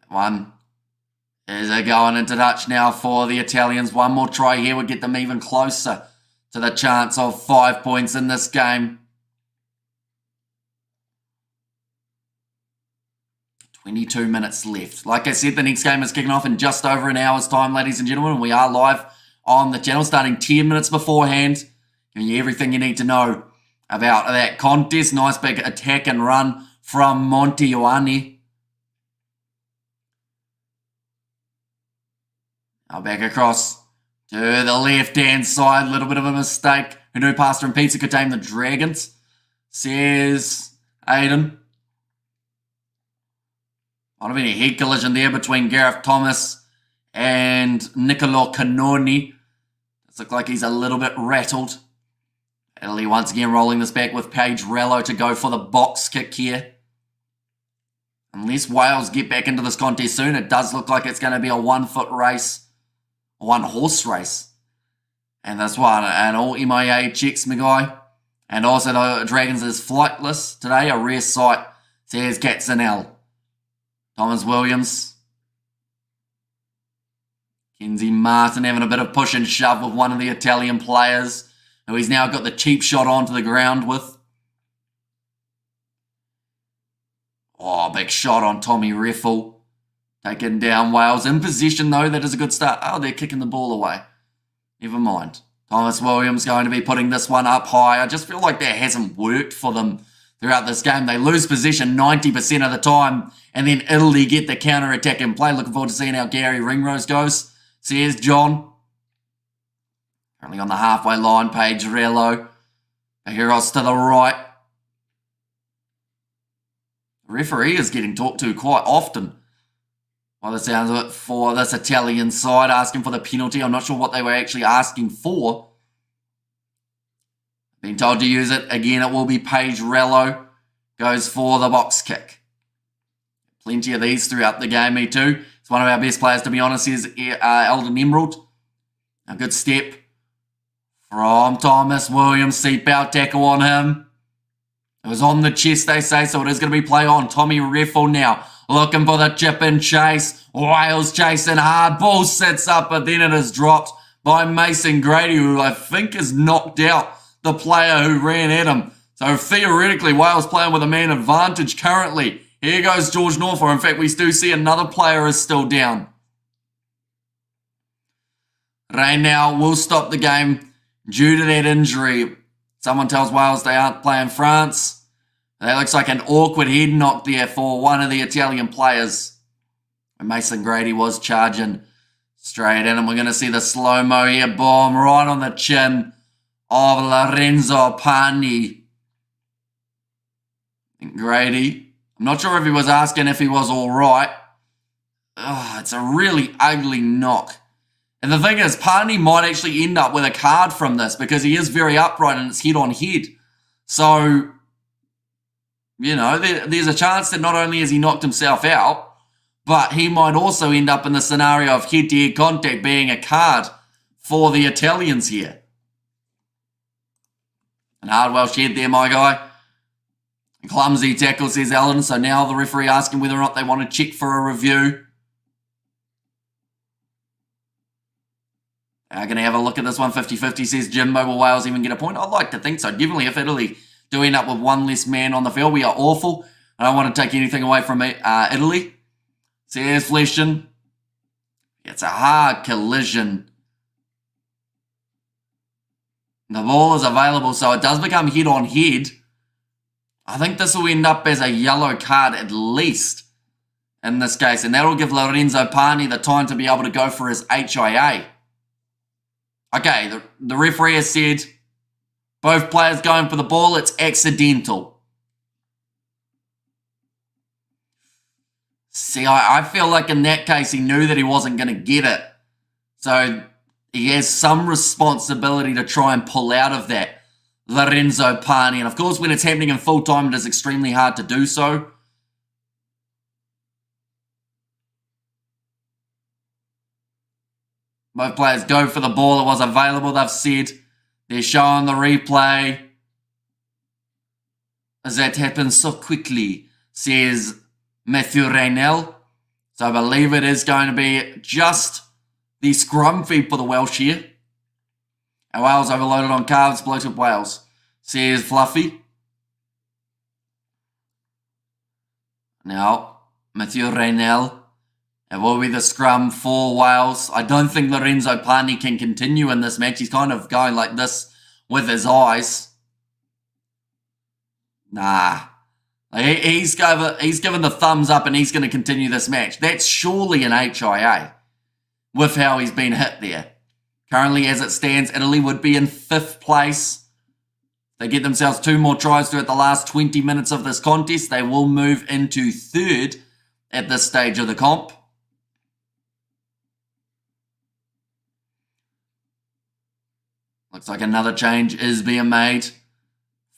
One is going into touch now for the Italians. One more try here would get them even closer to the chance of 5 points in this game. 22 minutes left. Like I said, the next game is kicking off in just over an hour's time, ladies and gentlemen. We are live on the channel starting 10 minutes beforehand. Giving you everything you need to know about that contest. Nice big attack and run from Monteioane. Now back across to the left-hand side. A little bit of a mistake. Who knew Pasta and Pizza could tame the Dragons? Says Aiden. Might have been a head collision there between Gareth Thomas and Niccolo Cannoni. Does look like he's a little bit rattled. Italy once again rolling this back with Paige Rello to go for the box kick here. Unless Wales get back into this contest soon, it does look like it's going to be a 1-foot race. 1-horse race. And that's one. And all MIA checks, my guy. And also the Dragons is flightless today. A rare sight, says Katzenell. Thomas Williams. Kenzie Martin having a bit of push and shove with one of the Italian players, who he's now got the cheap shot onto the ground with. Oh, big shot on Tommy Reffel. Taken down Wales. In possession, though. That is a good start. Oh, they're kicking the ball away. Never mind. Thomas Williams going to be putting this one up high. I just feel like that hasn't worked for them throughout this game. They lose possession 90% of the time, and then Italy get the counter-attack in play. Looking forward to seeing how Gary Ringrose goes. Says John. Currently on the halfway line, Paige Rello. Heroes to the right. The referee is getting talked to quite often, by the sounds of it, for this Italian side, asking for the penalty. I'm not sure what they were actually asking for. Being told to use it. Again, it will be Paige Rello. Goes for the box kick. Plenty of these throughout the game, me too. It's one of our best players, to be honest, is Eldon Emerald. A good step from Thomas Williams. Seatbelt tackle on him. It was on the chest, they say, so it is going to be play on. Tommy Reffel now looking for the chip and chase. Wales chasing hard. Ball sits up, but then it is dropped by Mason Grady, who I think has knocked out the player who ran at him. So theoretically, Wales playing with a man advantage currently. Here goes George Norfolk. In fact, we do see another player is still down. Rain now will stop the game due to that injury. Someone tells Wales they aren't playing France. That looks like an awkward head knock there for one of the Italian players. And Mason Grady was charging straight in. And we're going to see the slow-mo here. Boom, right on the chin of Lorenzo Pani. And Grady, I'm not sure if he was asking if he was all right. It's a really ugly knock. And the thing is, Pani might actually end up with a card from this because he is very upright and it's head on head. So, you know, there's a chance that not only has he knocked himself out, but he might also end up in the scenario of head-to-head contact being a card for the Italians here. And hard Welsh head there, my guy. Clumsy tackle, says Allen. So now the referee asking whether or not they want to check for a review. I'm going to have a look at this one. 50-50, says Jimbo. Will Wales even get a point? I'd like to think so. Definitely if Italy do end up with one less man on the field. We are awful. I don't want to take anything away from Italy. Says Fleshin. It's a hard collision. The ball is available, so it does become head on head. I think this will end up as a yellow card at least in this case. And that'll give Lorenzo Pani the time to be able to go for his HIA. Okay, the referee has said both players going for the ball, it's accidental. See, I feel like in that case he knew that he wasn't going to get it. So he has some responsibility to try and pull out of that, Lorenzo Pani. And of course, when it's happening in full time, it is extremely hard to do so. Both players go for the ball. It was available, they've said. They're showing the replay. As that happens so quickly, says Matthew Raynell. So I believe it is going to be just the scrum feed for the Welsh here. And Wales overloaded on calves, bloated Wales, says Fluffy. Now, Matthew Raynell. It will be the scrum for Wales. I don't think Lorenzo Pani can continue in this match. He's kind of going like this with his eyes. Nah. He's given the thumbs up and he's going to continue this match. That's surely an HIA with how he's been hit there. Currently, as it stands, Italy would be in 5th place. They get themselves 2 more tries throughout the last 20 minutes of this contest. They will move into 3rd at this stage of the comp. Looks like another change is being made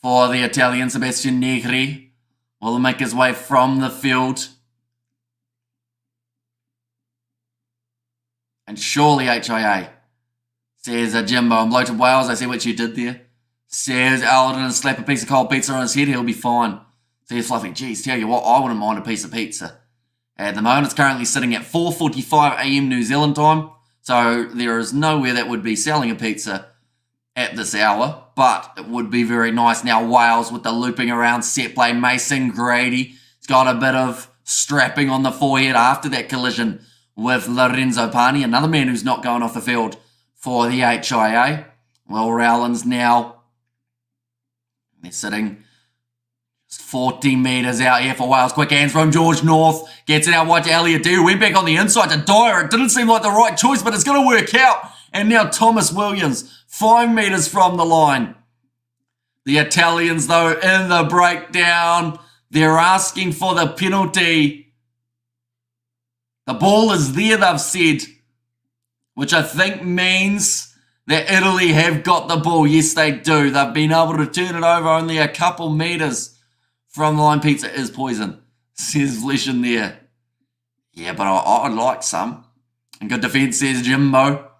for the Italian. Sebastian Negri will make his way from the field. And surely HIA, says Jimbo. And bloated Wales, I see what you did there. Says Alden, and slap a piece of cold pizza on his head, he'll be fine. Says Fluffy, geez, tell you what, I wouldn't mind a piece of pizza. At the moment, it's currently sitting at 4:45 a.m. New Zealand time. So there is nowhere that would be selling a pizza at this hour, but it would be very nice. Now Wales with the looping around set play. Mason Grady has got a bit of strapping on the forehead after that collision with Lorenzo Pani, another man who's not going off the field for the HIA. Well, Rowlands now, they're sitting just 14 metres out here for Wales. Quick hands from George North, gets it out wide to Elliot D, who went back on the inside to Dyer. It didn't seem like the right choice, but it's going to work out. And now Thomas Williams, 5 metres from the line. The Italians, though, in the breakdown, they're asking for the penalty. The ball is there, they've said, which I think means that Italy have got the ball. Yes, they do. They've been able to turn it over only a couple metres from the line. Pizza is poison, says Flesh in there. Yeah, but I'd like some. And good defence, says Jimbo.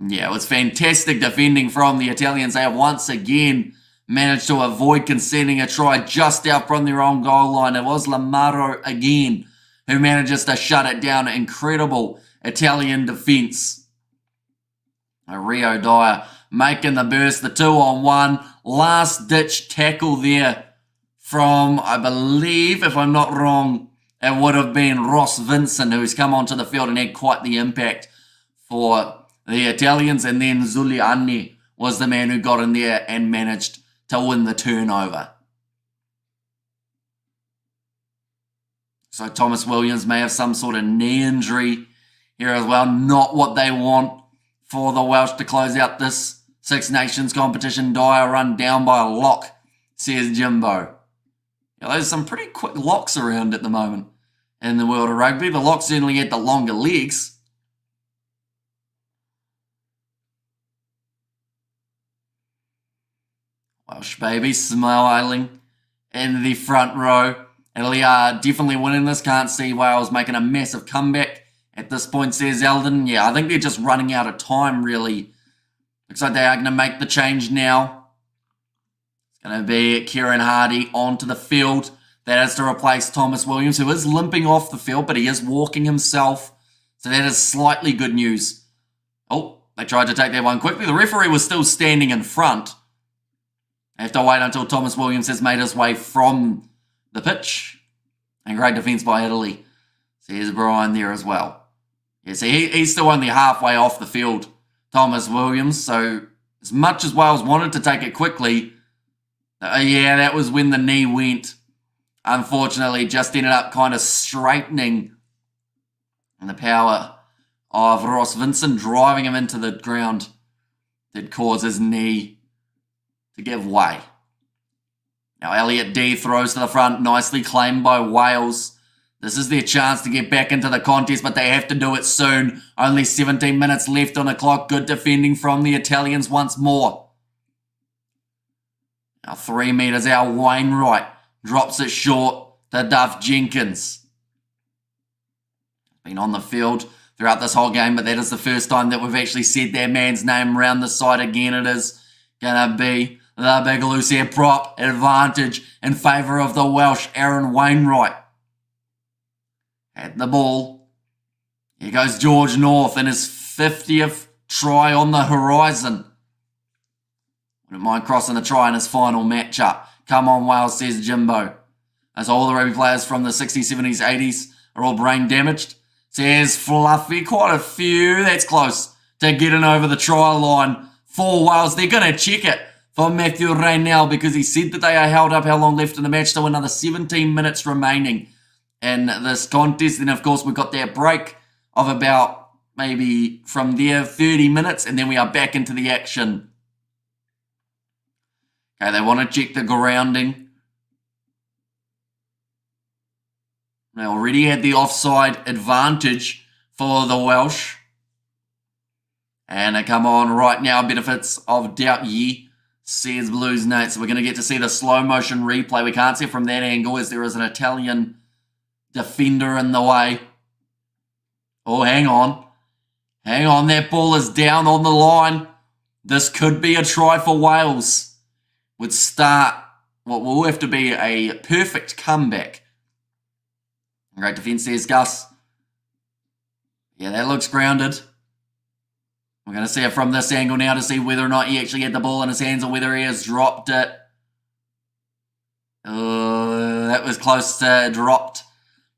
Yeah, it was fantastic defending from the Italians. They have once again managed to avoid conceding a try just out from their own goal line. It was Lamaro again who manages to shut it down. Incredible Italian defence. Rio Dyer making the burst, the 2-on-1. Last-ditch tackle there from, I believe, if I'm not wrong, it would have been Ross Vincent, who's come onto the field and had quite the impact for the Italians. And then Zuliani was the man who got in there and managed to win the turnover. So Thomas Williams may have some sort of knee injury here as well. Not what they want for the Welsh to close out this Six Nations competition. Dyer run down by a lock, says Jimbo. Yeah, there's some pretty quick locks around at the moment in the world of rugby. The lock certainly had the longer legs. Welsh baby smiling in the front row. Italy are definitely winning this. Can't see Wales making a massive comeback at this point, says Eldon. Yeah, I think they're just running out of time, really. Looks like they are going to make the change now. It's going to be Kieran Hardy onto the field. That is to replace Thomas Williams, who is limping off the field, but he is walking himself. So that is slightly good news. Oh, they tried to take that one quickly. The referee was still standing in front. They have to wait until Thomas Williams has made his way from the pitch. And great defence by Italy. Says Brian there as well. Yeah, see, he's still only halfway off the field, Thomas Williams. So as much as Wales wanted to take it quickly, yeah, that was when the knee went. Unfortunately, just ended up kind of straightening the power of Ross Vincent, driving him into the ground, did cause his knee to give way. Now Elliot D throws to the front, nicely claimed by Wales. This is their chance to get back into the contest, but they have to do it soon. Only 17 minutes left on the clock. Good defending from the Italians once more. Now 3 metres out, Wainwright drops it short to Duff Jenkins. Been on the field throughout this whole game, but that is the first time that we've actually said their man's name around the side again. It is going to be the big loose air prop advantage in favour of the Welsh, Aaron Wainwright. At the ball. Here goes George North in his 50th try on the horizon. Wouldn't mind crossing the try in his final matchup. Come on, Wales, says Jimbo. As all the rugby players from the 60s, 70s, 80s are all brain damaged. Says Fluffy, quite a few. That's close to getting over the try line for Wales. They're going to check it for Matthew Raynell because he said that they are held up. How long left in the match? So another 17 minutes remaining in this contest. And of course, we've got that break of about maybe from there 30 minutes, and then we are back into the action. Okay, they want to check the grounding. They already had the offside advantage for the Welsh. And they come on right now, benefits of doubt ye, says Blues Nate. So we're going to get to see the slow motion replay. We can't see it from that angle as there is an Italian defender in the way. Oh, hang on. Hang on, that ball is down on the line. This could be a try for Wales. Would start what will have to be a perfect comeback. Great defence, says Gus. Yeah, that looks grounded. We're going to see it from this angle now to see whether or not he actually had the ball in his hands or whether he has dropped it. That was close to dropped.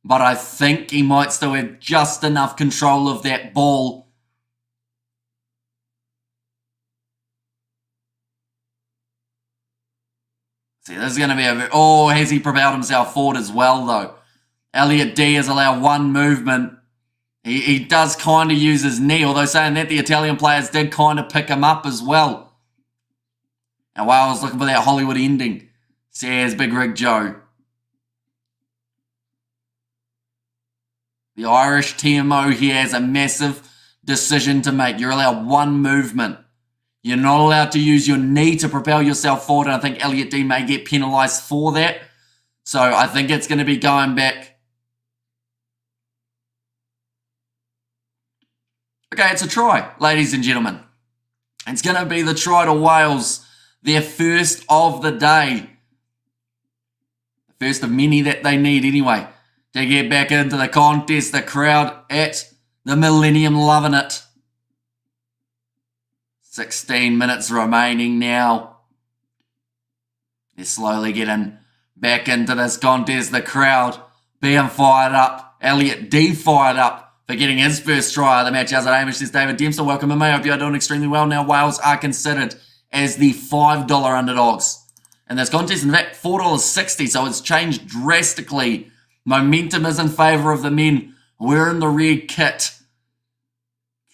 But I think he might still have just enough control of that ball. See, this is going to be a... Oh, has he propelled himself forward as well, though? Elliot D has allowed one movement. He does kind of use his knee, although saying that the Italian players did kind of pick him up as well. And while I was looking for that Hollywood ending, says Big Rig Joe. The Irish TMO here has a massive decision to make. You're allowed one movement. You're not allowed to use your knee to propel yourself forward, and I think Elliot D may get penalised for that. So I think it's going to be going back. Okay, it's a try, ladies and gentlemen. It's going to be the try to Wales, their first of the day. The first of many that they need anyway to get back into the contest. The crowd at the Millennium loving it. 16 minutes remaining now. They're slowly getting back into this contest. The crowd being fired up. Elliot D fired up for getting his first try of the match. How's it, Hamish? Says David Dempster. Welcome in, mate. Hope you're doing extremely well. Now, Wales are considered as the $5 underdogs in this contest. In fact, $4.60, so it's changed drastically. Momentum is in favour of the men. We're in the red kit.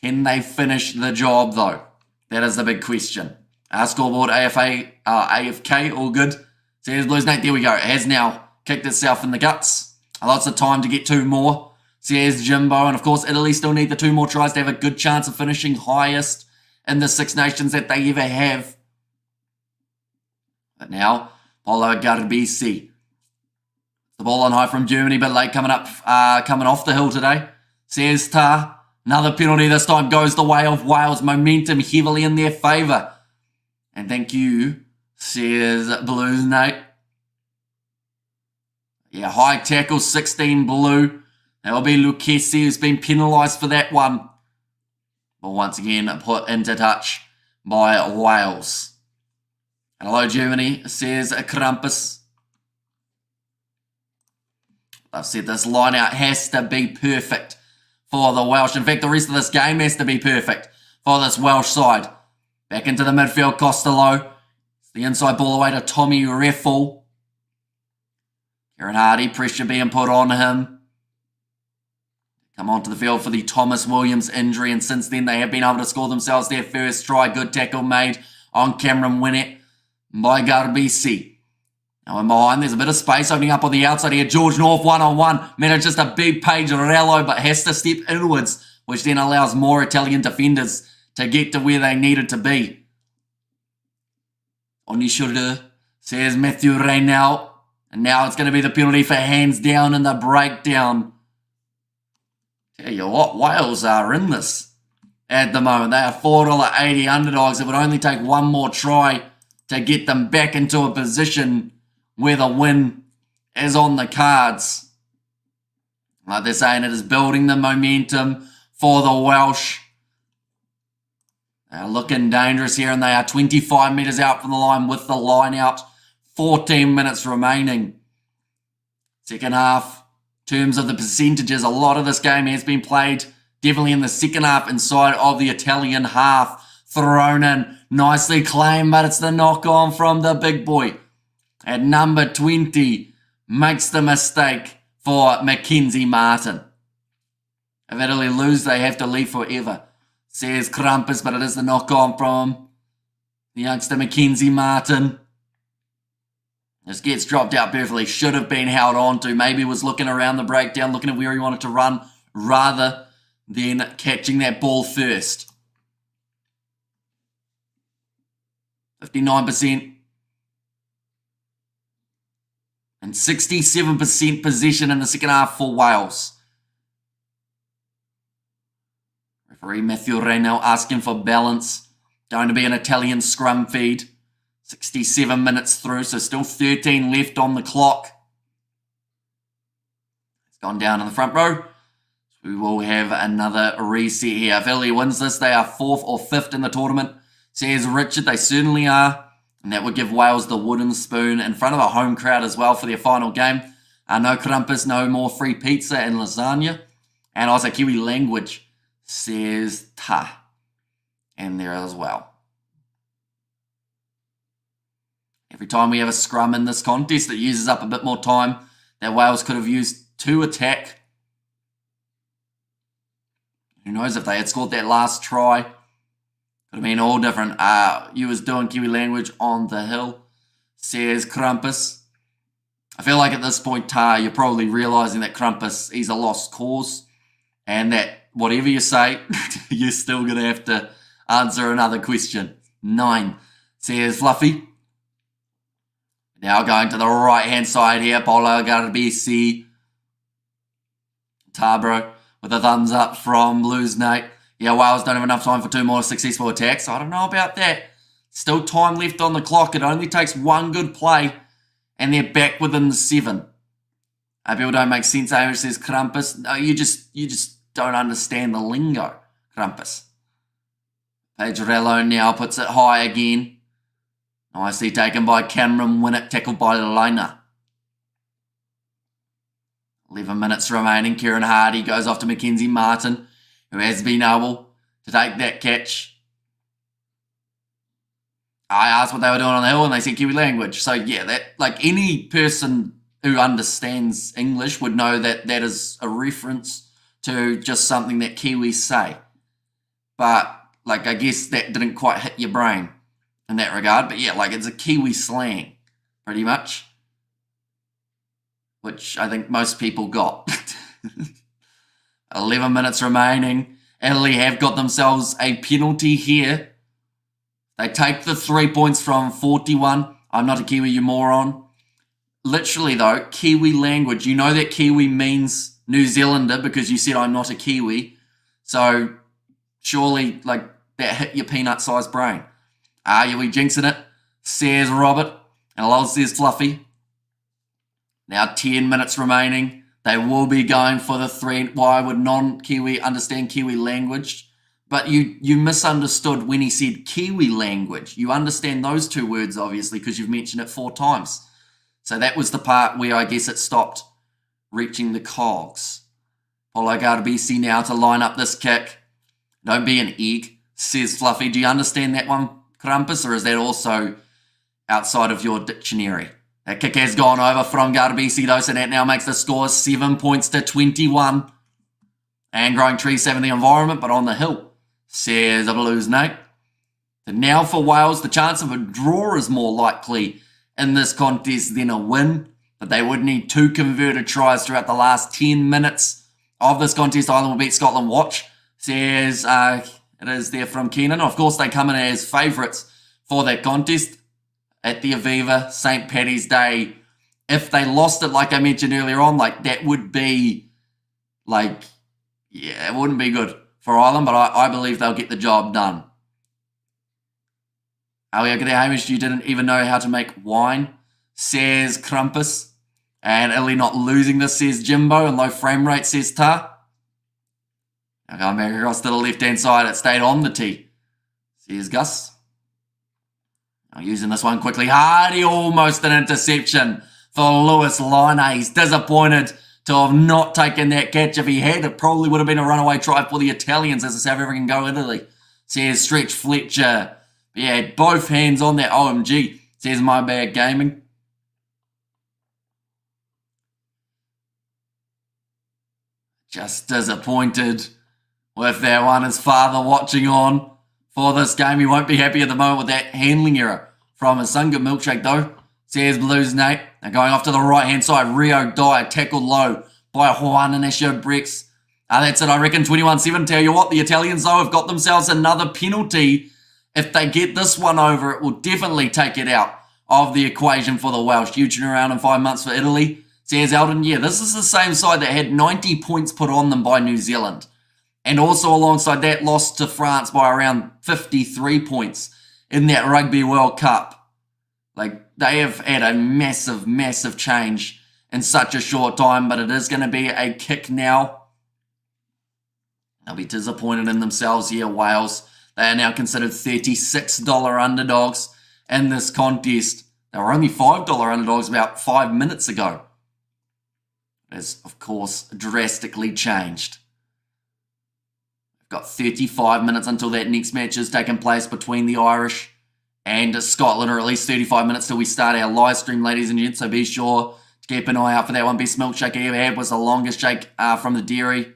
Can they finish the job, though? That is the big question. Our scoreboard, AFK, all good. Says Blues Nate, there we go. It has now kicked itself in the guts. Lots of time to get 2 more. Says Jimbo, and of course Italy still need the 2 more tries to have a good chance of finishing highest in the Six Nations that they ever have. But now, Polo Garbisi. The ball on high from Germany, but late coming off the hill today. Says Ta. Another penalty this time goes the way of Wales. Momentum heavily in their favour. And thank you, says Blues Nate. Yeah, high tackle, 16 blue. That will be Lucchesi, who's been penalised for that one. But once again, put into touch by Wales. Hello, Germany, says Krampus. I've said this line out has to be perfect for the Welsh. In fact, the rest of this game has to be perfect for this Welsh side. Back into the midfield, Costello. The inside ball away to Tommy Reffel. Kieran Hardy, pressure being put on him. Come onto the field for the Thomas Williams injury, and since then they have been able to score themselves their first try. Good tackle made on Cameron Winnett by Garbisi. Now in behind, there's a bit of space opening up on the outside here. George North one-on-one. Managed just a big page Rello, but has to step inwards, which then allows more Italian defenders to get to where they needed to be. On your shoulder, says Matthew Reynell. And now it's going to be the penalty for hands down in the breakdown. Tell you what, Wales are in this at the moment. They are $4.80 underdogs. It would only take 1 more try to get them back into a position where the win is on the cards. Like they're saying, it is building the momentum for the Welsh. They're looking dangerous here, and they are 25 metres out from the line with the line out. 14 minutes remaining. Second half. In terms of the percentages, a lot of this game has been played definitely in the second half inside of the Italian half. Thrown in, nicely claimed, but it's the knock on from the big boy. At number 20, makes the mistake for Mackenzie Martin. If Italy lose, they have to leave forever, says Krampus, but it is the knock on from the youngster Mackenzie Martin. This gets dropped out perfectly. Should have been held on to. Maybe was looking around the breakdown, looking at where he wanted to run, rather than catching that ball first. 59%. And 67% possession in the second half for Wales. Referee Matthew Reynell asking for balance. Going to be an Italian scrum feed. 67 minutes through, so still 13 left on the clock. It's gone down in the front row. So we will have another reset here. If Italy wins this, they are 4th or 5th in the tournament. Says Richard, they certainly are. And that would give Wales the wooden spoon in front of a home crowd as well for their final game. No Krampus, no more free pizza and lasagna. And also Kiwi language, says Ta. And there as well. Every time we have a scrum in this contest, it uses up a bit more time that Wales could have used to attack. Who knows if they had scored that last try. Could have been all different. You was doing Kiwi language on the hill, says Krampus. I feel like at this point, Tar, you're probably realising that Krampus, he's a lost cause. And that whatever you say, you're still going to have to answer another question. 9, says Fluffy. Now going to the right-hand side here, Polo Garbisi. Tarbro with a thumbs up from Blues Nate. Yeah, Wales don't have enough time for 2 more successful attacks. I don't know about that. Still time left on the clock. It only takes 1 good play, and they're back within the 7. People don't make sense. Irish says Krampus. No, you just don't understand the lingo, Krampus. Pedrello now puts it high again. Nicely taken by Cameron Winnett, tackled by Lina. 11 minutes remaining. Kieran Hardy goes off to Mackenzie Martin, who has been able to take that catch. I asked what they were doing on the hill and they said Kiwi language. So yeah, that like any person who understands English would know that that is a reference to just something that Kiwis say. But like I guess that didn't quite hit your brain in that regard. But yeah, like it's a Kiwi slang, pretty much. Which I think most people got. 11 minutes remaining. Italy have got themselves a penalty here. They take the 3 points from 41. I'm not a Kiwi, you moron. Literally though, Kiwi language. You know that Kiwi means New Zealander because you said I'm not a Kiwi. So surely like that hit your peanut-sized brain. Are we jinxing it? Says Robert. And Lol says Fluffy. Now 10 minutes remaining. They will be going for the 3. Why would non-Kiwi understand Kiwi language? But you misunderstood when he said Kiwi language. You understand those 2 words, obviously, because you've mentioned it 4 times. So that was the part where I guess it stopped reaching the cogs. Polo Garbisi now to line up this kick. Don't be an egg, says Fluffy. Do you understand that one, Krampus, or is that also outside of your dictionary? That kick has gone over from Garbisi, though, so that now makes the score 7 points to 21. And growing trees 7 the environment, but on the hill, says the Blues Nate. And now for Wales, the chance of a draw is more likely in this contest than a win, but they would need 2 converted tries throughout the last 10 minutes of this contest. Ireland will beat Scotland. Watch, says it is there from Keenan. Of course, they come in as favourites for that contest at the Aviva, St. Paddy's Day. If they lost it, like I mentioned earlier on, like that would be, like, yeah, it wouldn't be good for Ireland, but I believe they'll get the job done. Oh, yeah, good day, Hamish. You didn't even know how to make wine, says Krampus. And Italy not losing this, says Jimbo. And low frame rate, says Ta. Now going back across to the left-hand side. It stayed on the tee, says Gus. Now using this one quickly. Hardy, almost an interception for Lewis Line. He's disappointed to have not taken that catch. If he had, it probably would have been a runaway try for the Italians. This is how everything can go in Italy, says Stretch Fletcher. But yeah, both hands on that OMG, says My Bad Gaming. Just disappointed with that one. His father watching on for this game. He won't be happy at the moment with that handling error from his son. Good milkshake though, says Blues Nate. Now going off to the right-hand side, Rio Dyer tackled low by Juan Inacio Brex. That's it, I reckon, 21-7. Tell you what, the Italians though have got themselves another penalty. If they get this one over, it will definitely take it out of the equation for the Welsh. Huge turnaround in 5 months for Italy, says Eldon. Yeah, this is the same side that had 90 points put on them by New Zealand. And also alongside that, lost to France by around 53 points in that Rugby World Cup. Like, they have had a massive, massive change in such a short time, but it is going to be a kick now. They'll be disappointed in themselves here, Wales. They are now considered $36 underdogs in this contest. They were only $5 underdogs about 5 minutes ago. It has, of course, drastically changed. We've got 35 minutes until that next match is taking place between the Irish and Scotland, or at least 35 minutes till we start our live stream, ladies and gents. So be sure to keep an eye out for that one. Best milkshake I ever had was the longest shake from the dairy.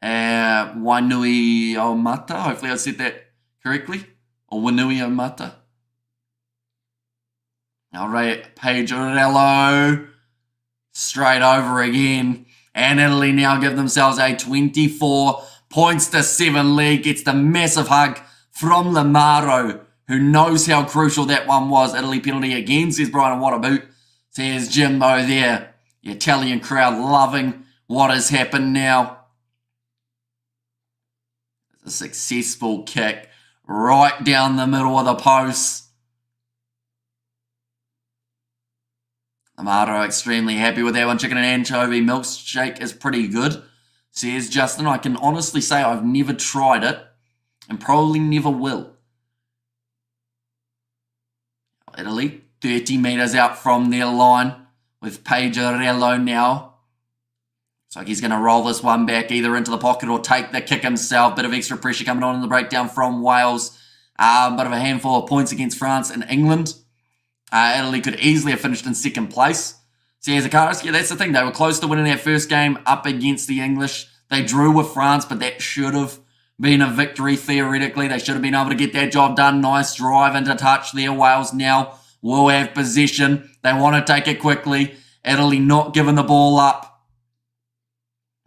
Wainui Omata. Hopefully I said that correctly. Or Wainui Omata. All right, Pedrello. Straight over again. And Italy now give themselves a 24 points to 7 lead. Gets the massive hug from Lamaro, who knows how crucial that one was. Italy penalty again, says Brian, and what a boot. Says Jimbo there. The Italian crowd loving what has happened now. It's a successful kick right down the middle of the post. Amato extremely happy with that one. Chicken and anchovy milkshake is pretty good. Says Justin, I can honestly say I've never tried it and probably never will. Italy, 30 metres out from their line with Pagerello now. Looks like he's going to roll this one back either into the pocket or take the kick himself. Bit of extra pressure coming on in the breakdown from Wales. Bit of a handful of points against France and England. Italy could easily have finished in second place. Says Zakaris, yeah, that's the thing. They were close to winning that first game up against the English. They drew with France, but that should have been a victory theoretically. They should have been able to get that job done. Nice drive into touch there. Wales now will have possession. They want to take it quickly. Italy not giving the ball up.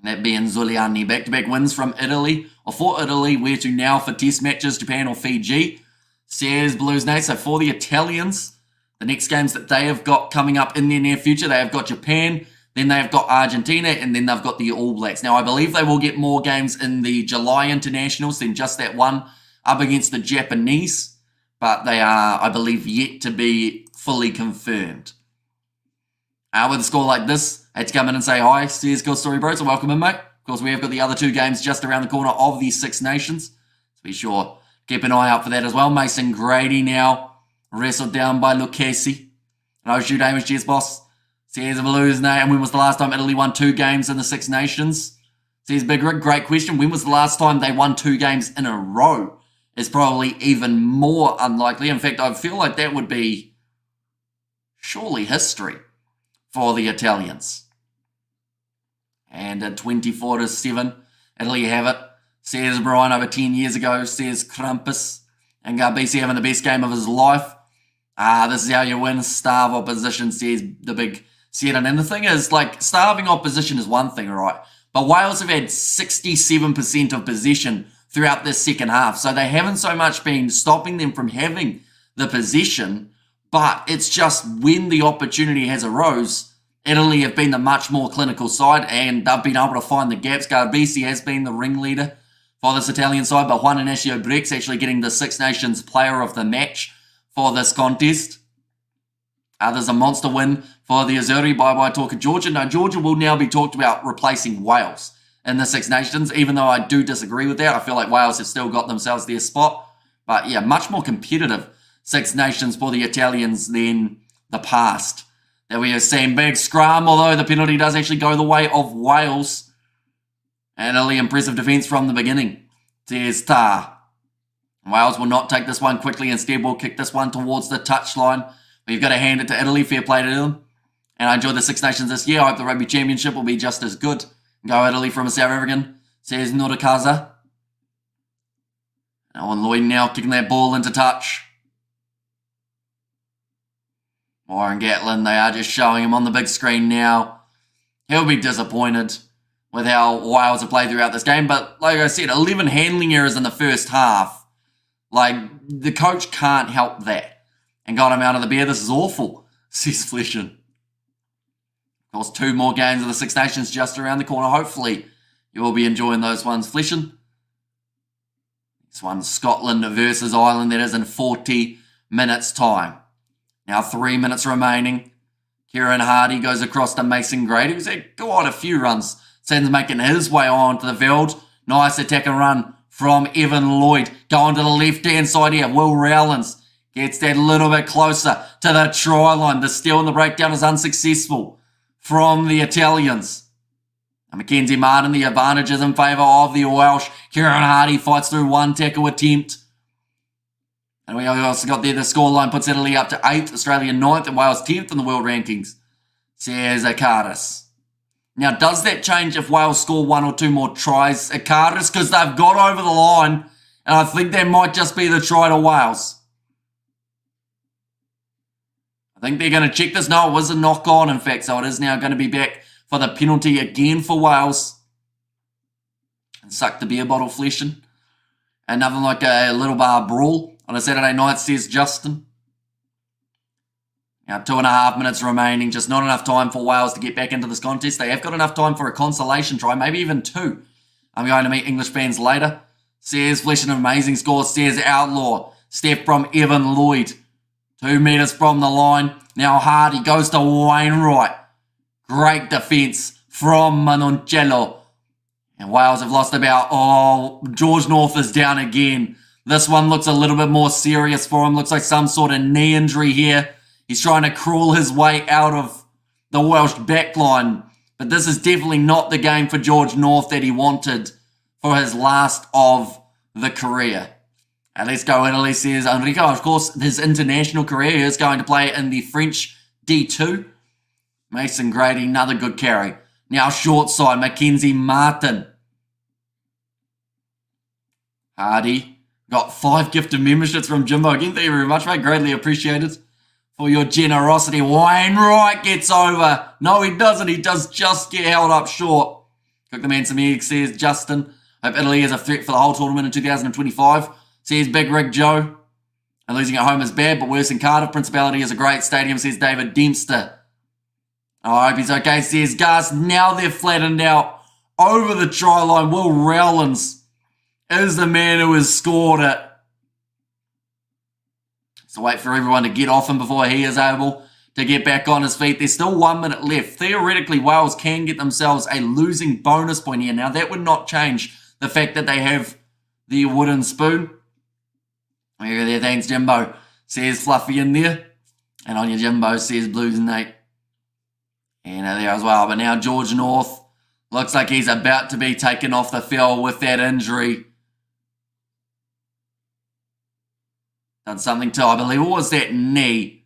That being Zuliani. Back-to-back wins from Italy, or for Italy. Where to now for test matches, Japan or Fiji? Says Blues Nate. So for the Italians, the next games that they have got coming up in their near future, they have got Japan, then they've got Argentina, and then they've got the All Blacks. Now, I believe they will get more games in the July internationals than just that one up against the Japanese, but they are, I believe, yet to be fully confirmed. With a score like this, I had to come in and say hi. Says Good Story Bro, so welcome in, mate. Of course, we have got the other two games just around the corner of these Six Nations, so be sure keep an eye out for that as well. Mason Grady now wrestled down by Lucchesi. No shoot aim is GS Boss. Says Blues name. And when was the last time Italy won 2 games in the Six Nations? Says Big Rick, great question. When was the last time they won 2 games in a row? Is probably even more unlikely. In fact, I feel like that would be surely history for the Italians. And at 24-7, Italy have it. Says Brian over 10 years ago. Says Krampus. And Garbisi having the best game of his life. This is how you win. Starve opposition, says the big Sedan. And the thing is, like, starving opposition is one thing, right? But Wales have had 67% of possession throughout this second half. So they haven't so much been stopping them from having the possession, but it's just when the opportunity has arose, Italy have been the much more clinical side, and they've been able to find the gaps. Garbisi has been the ringleader for this Italian side, but Juan Inacio Brex actually getting the Six Nations Player of the Match for this contest. There's a monster win for the Azzurri. Bye-bye talk of Georgia. No, Georgia will now be talked about replacing Wales in the Six Nations, even though I do disagree with that. I feel like Wales have still got themselves their spot. But yeah, much more competitive Six Nations for the Italians than the past that we have seen. Big scrum, although the penalty does actually go the way of Wales. And Italy impressive defence from the beginning. There's Tar. Wales will not take this one quickly. Instead, we'll kick this one towards the touchline. We've got to hand it to Italy. Fair play to them. And I enjoyed the Six Nations this year. I hope the Rugby Championship will be just as good. Go Italy from a South African. Says Norikaza. Owen Lloyd now kicking that ball into touch. Warren Gatlin, they are just showing him on the big screen now. He'll be disappointed with how Wales have played throughout this game. But like I said, 11 handling errors in the first half. Like, the coach can't help that. And got him out of the beer. This is awful, says Fleshin. Of course, 2 more games of the Six Nations just around the corner. Hopefully, you will be enjoying those ones. Fleshin. This one's Scotland versus Ireland. That is in 40 minutes' time. Now 3 minutes remaining. Kieran Hardy goes across to Mason Grady, who's had quite a few runs since making his way onto the field. Nice attack and run from Evan Lloyd. Going to the left-hand side here. Will Rowlands gets that little bit closer to the try line. The steal and the breakdown is unsuccessful from the Italians. And Mackenzie Martin, the advantage is in favour of the Welsh. Kieran Hardy fights through one tackle attempt. And we also got there the scoreline puts Italy up to 8th, Australia 9th, and Wales 10th in the world rankings. Says Akaris. Now, does that change if Wales score 1 or 2 more tries, Akaris? Because they've got over the line, and I think that might just be the try to Wales. I think they're going to check this. No, it was a knock-on, in fact, so it is now going to be back for the penalty again for Wales. And suck the beer bottle, Fleshin. And nothing like a little bar brawl on a Saturday night, says Justin. Now, 2.5 minutes remaining, just not enough time for Wales to get back into this contest. They have got enough time for a consolation try, maybe even 2. I'm going to meet English fans later. Says Flesh an amazing score. Says Outlaw. Step from Evan Lloyd. 2 metres from the line. Now Hardy goes to Wainwright. Great defence from Manoncello. And Wales have lost about, George North is down again. This one looks a little bit more serious for him. Looks like some sort of knee injury here. He's trying to crawl his way out of the Welsh backline. But this is definitely not the game for George North that he wanted for his last of the career. And let's go Italy, says Enrico. Of course, his international career is going to play in the French D2. Mason Grady, another good carry. Now short side, Mackenzie Martin. Hardy got 5 gifted memberships from Jimbo. Again, thank you very much, mate. Greatly appreciated for your generosity. Wainwright gets over. No, he doesn't. He does just get held up short. Cook the man some eggs, says Justin. Hope Italy is a threat for the whole tournament in 2025. Says Big Rig Joe. And losing at home is bad, but worse in Cardiff. Principality is a great stadium, says David Dempster. I hope he's okay, says Gus. Now they're flattened out over the try line. Will Rowlands is the man who has scored it. So wait for everyone to get off him before he is able to get back on his feet. There's still 1 minute left. Theoretically, Wales can get themselves a losing bonus point here. Now, that would not change the fact that they have the wooden spoon. Here there, thanks, Jimbo, says Fluffy in there. And on your Jimbo, says Blues Nate. And there as well. But now George North looks like he's about to be taken off the field with that injury. Done something to, I believe, what was that knee?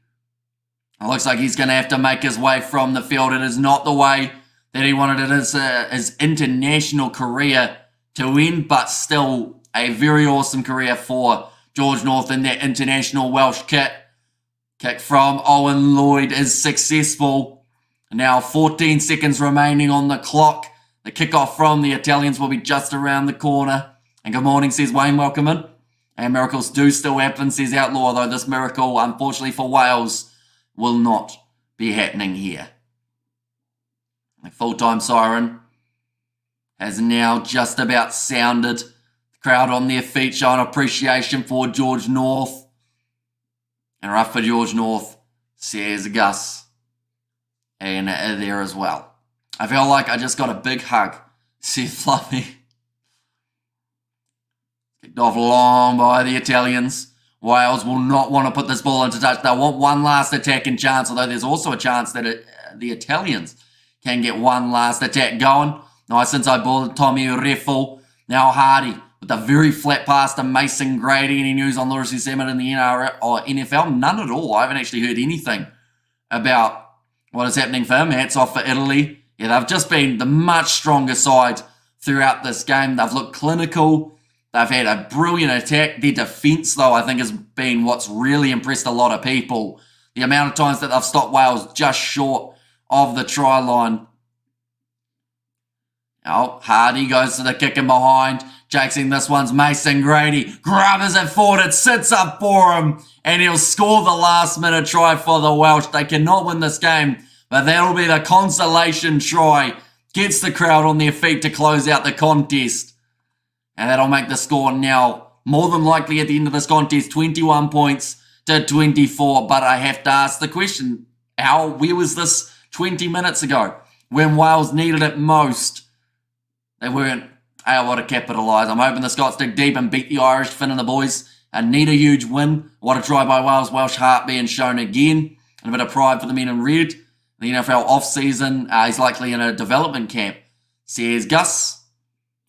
It looks like he's going to have to make his way from the field. It is not the way that he wanted it. His international career to end, but still a very awesome career for George North in that international Welsh kit. Kick from Owen Lloyd is successful. Now 14 seconds remaining on the clock. The kickoff from the Italians will be just around the corner. And good morning, says Wayne, welcome in. And miracles do still happen, says Outlaw, though this miracle, unfortunately for Wales, will not be happening here. The full-time siren has now just about sounded. The crowd on their feet showing appreciation for George North. And rough for George North, says Gus. And there as well. I feel like I just got a big hug. See Fluffy. Kicked off long by the Italians. Wales will not want to put this ball into touch. They want one last attacking chance, although there's also a chance that the Italians can get one last attack going. Nice inside ball to Tommy Reffel. Now Hardy with a very flat pass to Mason Grady. Any news on Lewis Salmon in the NFL? None at all. I haven't actually heard anything about what is happening for him. Hats off for Italy. Yeah, they've just been the much stronger side throughout this game. They've looked clinical. They've had a brilliant attack. Their defence, though, I think has been what's really impressed a lot of people. The amount of times that they've stopped Wales just short of the try line. Now, Hardy goes to the kick in behind. Chasing this one's Mason Grady. Grubbers it forward. It sits up for him. And he'll score the last minute try for the Welsh. They cannot win this game. But that'll be the consolation try. Gets the crowd on their feet to close out the contest. And that'll make the score now more than likely at the end of this contest 21 points to 24. But I have to ask the question, where was this 20 minutes ago when Wales needed it most? They weren't able to capitalise. I'm hoping the Scots dig deep and beat the Irish, Finn and the boys, and need a huge win. What a try by Wales. Welsh heart being shown again. And a bit of pride for the men in red. The NFL off-season, he's likely in a development camp. Says Gus.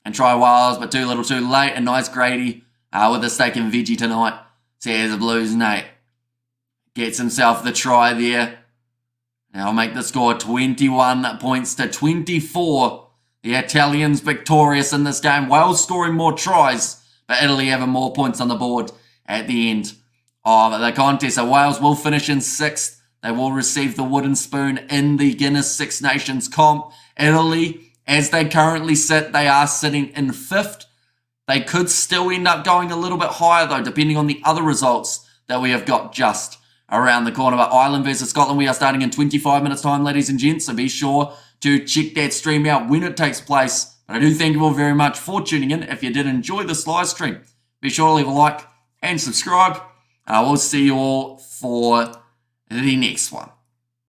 And try Wales, but too little too late. And nice Grady with a steak and veggie tonight. Says the Blues Nate. Gets himself the try there. Now I'll make the score 21 points to 24. The Italians victorious in this game. Wales scoring more tries, but Italy having more points on the board at the end of the contest. So Wales will finish in 6th. They will receive the wooden spoon in the Guinness Six Nations comp. Italy, as they currently sit, they are sitting in 5th. They could still end up going a little bit higher, though, depending on the other results that we have got just around the corner. But Ireland versus Scotland, we are starting in 25 minutes time, ladies and gents, so be sure to check that stream out when it takes place. But I do thank you all very much for tuning in. If you did enjoy this live stream, be sure to leave a like and subscribe. And I will see you all for the next one.